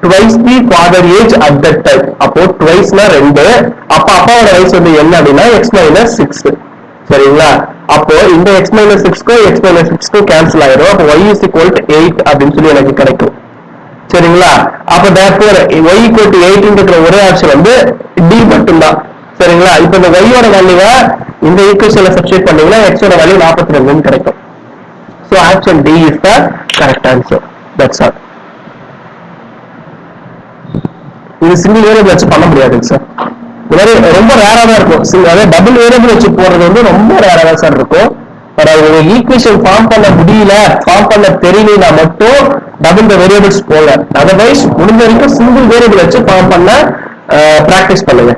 twice the father age at that time. அப்போ twiceனா 2. அப்ப அப்பாவோட வயசு வந்து என்ன அப்படின்னா x minus 6. சரிங்களா. அப்போ இந்த x minus 6க்கும் x minus 6க்கும் கேன்சல் ஆயிடும். அப்போ y is equal to 8 அப்படின்னு சொல்லி எனக்கு கிடைக்கும். சரிங்களா. அப்ப therefore y equal to 8ன்ற ஒரே ஆப்ஷன் வந்து D மட்டும்தான். சரிங்களா. இப்போ இந்த y ஓட வேல்யூவை இந்த ஈக்குவேஷன்ல சப்ஸ்டிட்யூட் பண்ணீங்கன்னா x ஓட வேல்யூ 42 கிடைக்கும். So option D is the correct answer. That's all. இது சிங்கிள் வேரியபிள் வச்சு பண்ண முடியாதுங்க சார். ரொம்ப ரேரா தான் இருக்கும். அதாவது டபுள் வேரியபிள் வச்சு போறது வந்து ரொம்ப ரேரா தான் சார் இருக்கும். ஒரு ஈக்குவேஷன் ஃபார்ம் பண்ண முடியல, ஃபார்ம் பண்ண தெரியலனா மட்டும் டபுள் த வேரியபிள்ஸ் போல. அதர்வைஸ் முடிஞ்ச வரைக்கும் சிங்கிள் வேரியபிள் வச்சு ஃபார்ம் பண்ண பிராக்டிஸ் பண்ணுங்க.